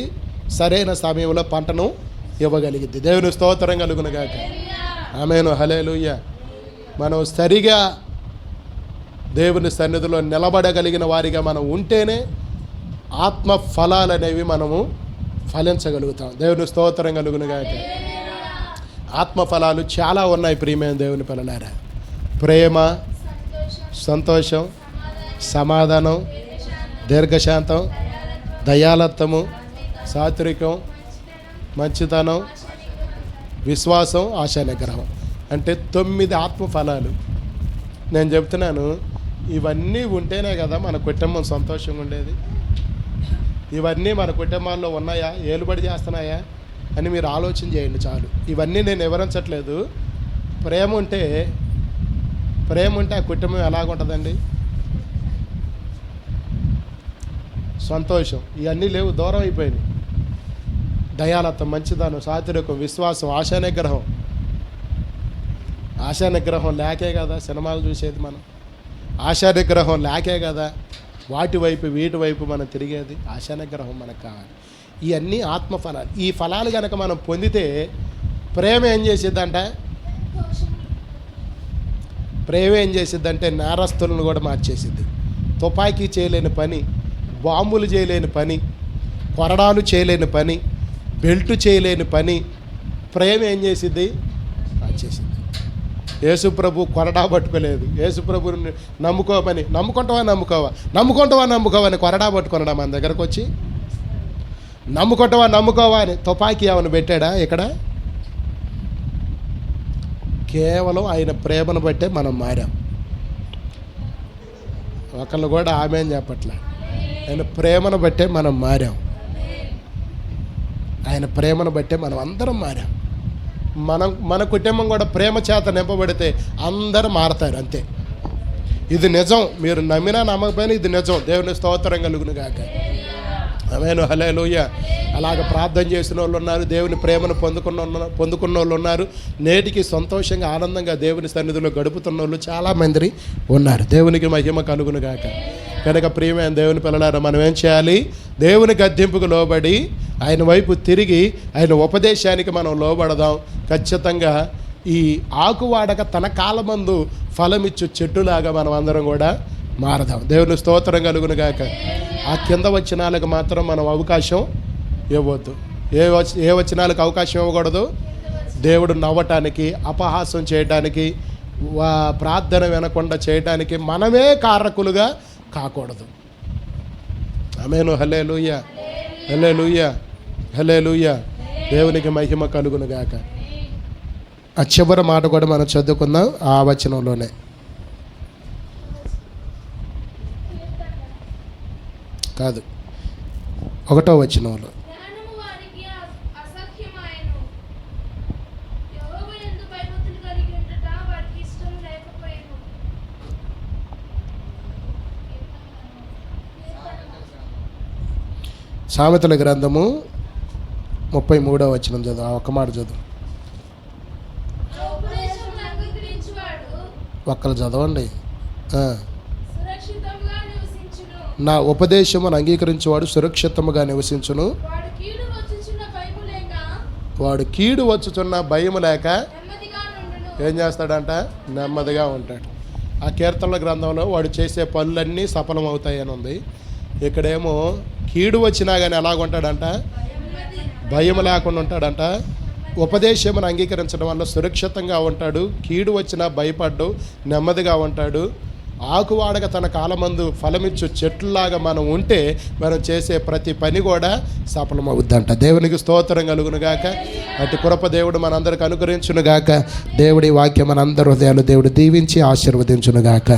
సరైన సమయంలో పంటను ఇవ్వగలిగిద్ది. దేవుని స్తోత్రం కలుగును గాక. ఆమేను, హల్లెలూయా. మనం సరిగా దేవుని సన్నిధిలో నిలబడగలిగిన వారిగా మనం ఉంటేనే ఆత్మ ఫలాలు అనేవి మనము ఫలించగలుగుతాం. దేవుని స్తోత్రం కలుగును గాక. ఆత్మ ఫలాలు చాలా ఉన్నాయి ప్రియమైన దేవుని పిల్లలారా. ప్రేమ, సంతోషం, సమాధానం, దీర్ఘశాంతం, దయాలత్వము, సాత్వికం, మంచితనం, విశ్వాసం, ఆశా నిగ్రహం. అంటే 9 ఆత్మ ఫలాలు. నేను చెప్తున్నాను, ఇవన్నీ ఉంటేనే కదా మన కుటుంబం సంతోషంగా ఉండేది. ఇవన్నీ మన కుటుంబాల్లో ఉన్నాయా, ఏలుబడి చేస్తున్నాయా అని మీరు ఆలోచన చేయండి చాలు. ఇవన్నీ నేను వివరించట్లేదు. ప్రేమ ఉంటే ఆ కుటుంబం ఎలాగుంటుందండి? సంతోషం, ఇవన్నీ లేవు, దూరం అయిపోయినాయి. దయాలత్వం, మంచిదనం, సాత్వికం, విశ్వాసం, ఆశా నిగ్రహం. ఆశా నిగ్రహం లేకే కదా సినిమాలు చూసేది మనం. ఆశా నిగ్రహం లేకే కదా వాటి వైపు వీటి వైపు మనం తిరిగేది. ఆశా నిగ్రహం మనకు కావాలి. ఇవన్నీ ఆత్మ ఫలాలు. ఈ ఫలాలు కనుక మనం పొందితే ప్రేమ ఏం చేసిద్దంటే నేరస్తులను కూడా మార్చేసిద్ది. తుపాకీ చేయలేని పని, బాంబులు చేయలేని పని, కొరడాలు చేయలేని పని, బెల్ట్ చేయలేని పని ప్రేమ ఏం చేసిద్ది? మార్చేసిద్ది. యేసుప్రభు కొరడా పట్టుకోలేదు. యేసుప్రభుని నమ్ముకోమని, నమ్ముకుంటావా అని కొరడా పట్టుకున్నాడా మన దగ్గరకు వచ్చి? నమ్ముకోవా అని తుపాకీ ఏమని పెట్టాడా ఇక్కడ? కేవలం ఆయన ప్రేమను బట్టే మనం మారాం. ఒకళ్ళు కూడా ఆమె అని చెప్పట్లే. ఆయన ప్రేమను బట్టే మనం మారాం. ఆయన ప్రేమను బట్టే మనం అందరం మారాం. మన కుటుంబం కూడా ప్రేమ చేత నింపబడితే అందరూ మారతారు, అంతే. ఇది నిజం. మీరు నమ్మినా నమ్మకపోయినా ఇది నిజం. దేవుని స్తోత్రం కలుగును గాక. ఆమేను, హల్లెలూయా. అలాగ ప్రార్థన చేసిన వాళ్ళు ఉన్నారు, దేవుని ప్రేమను పొందుకున్న వాళ్ళు ఉన్నారు, నేటికి సంతోషంగా ఆనందంగా దేవుని సన్నిధిలో గడుపుతున్న వాళ్ళు చాలామంది ఉన్నారు. దేవునికి మహిమ కలుగును గాక. కనుక ప్రియమైన దేవుని పిల్లలారా, మనం ఏం చేయాలి? దేవుని గద్దింపుకు లోబడి ఆయన వైపు తిరిగి ఆయన ఉపదేశానికి మనం లోబడదాం. ఖచ్చితంగా ఈ ఆకువాడక తన కాలమందు ఫలమిచ్చు చెట్టులాగా మనం అందరం కూడా మారదాం. దేవుని స్తోత్రం కలుగును గాక. ఆ కింద వచనాలకు మాత్రం మనం అవకాశం ఇవ్వద్దు. ఏ వచనాలకు అవకాశం ఇవ్వకూడదు? దేవుడు నవ్వటానికి, అపహాసం చేయటానికి, ప్రార్థన వినకుండా చేయటానికి మనమే కారకులుగా కాకూడదు. ఆమేను, హల్లెలూయా, హల్లెలూయా, హల్లెలూయా. దేవునికి మహిమ కలుగును గాక. ఆ చివరి మాట కూడా మనం చదువుకుందాం ఆ వచనంలోనే. కాదు, 1వ వచనంలో. సామెతల గ్రంథము 33వ వచనం చదువు. ఆ ఒక్క మాట చదువు. ఒక్కరు చదవండి. నా ఉపదేశమును అంగీకరించేవాడు సురక్షితముగా నివసించును. వాడు కీడు వచ్చుచున్న భయము లేక ఏం చేస్తాడంట? నెమ్మదిగా ఉంటాడు. ఆ కీర్తనల గ్రంథంలో వాడు చేసే పనులన్నీ సఫలమవుతాయని ఉంది. ఇక్కడేమో కీడు వచ్చినా కానీ ఎలాగుంటాడంట? భయం లేకుండా ఉంటాడంట. ఉపదేశమును అంగీకరించడం వల్ల సురక్షితంగా ఉంటాడు. కీడు వచ్చినా భయపడ్డు, నెమ్మదిగా ఉంటాడు. ఆకువాడక తన కాలమందు ఫలమిచ్చు చెట్లులాగా మనం ఉంటే మనం చేసే ప్రతి పని కూడా సఫలమవుద్దంట. దేవునికి స్తోత్రం కలుగునుగాక. అటు కృప దేవుడు మనందరికి అనుగ్రహించునుగాక. దేవుడి వాక్యం మనందరి హృదయాలు దేవుడు దీవించి ఆశీర్వదించునుగాక.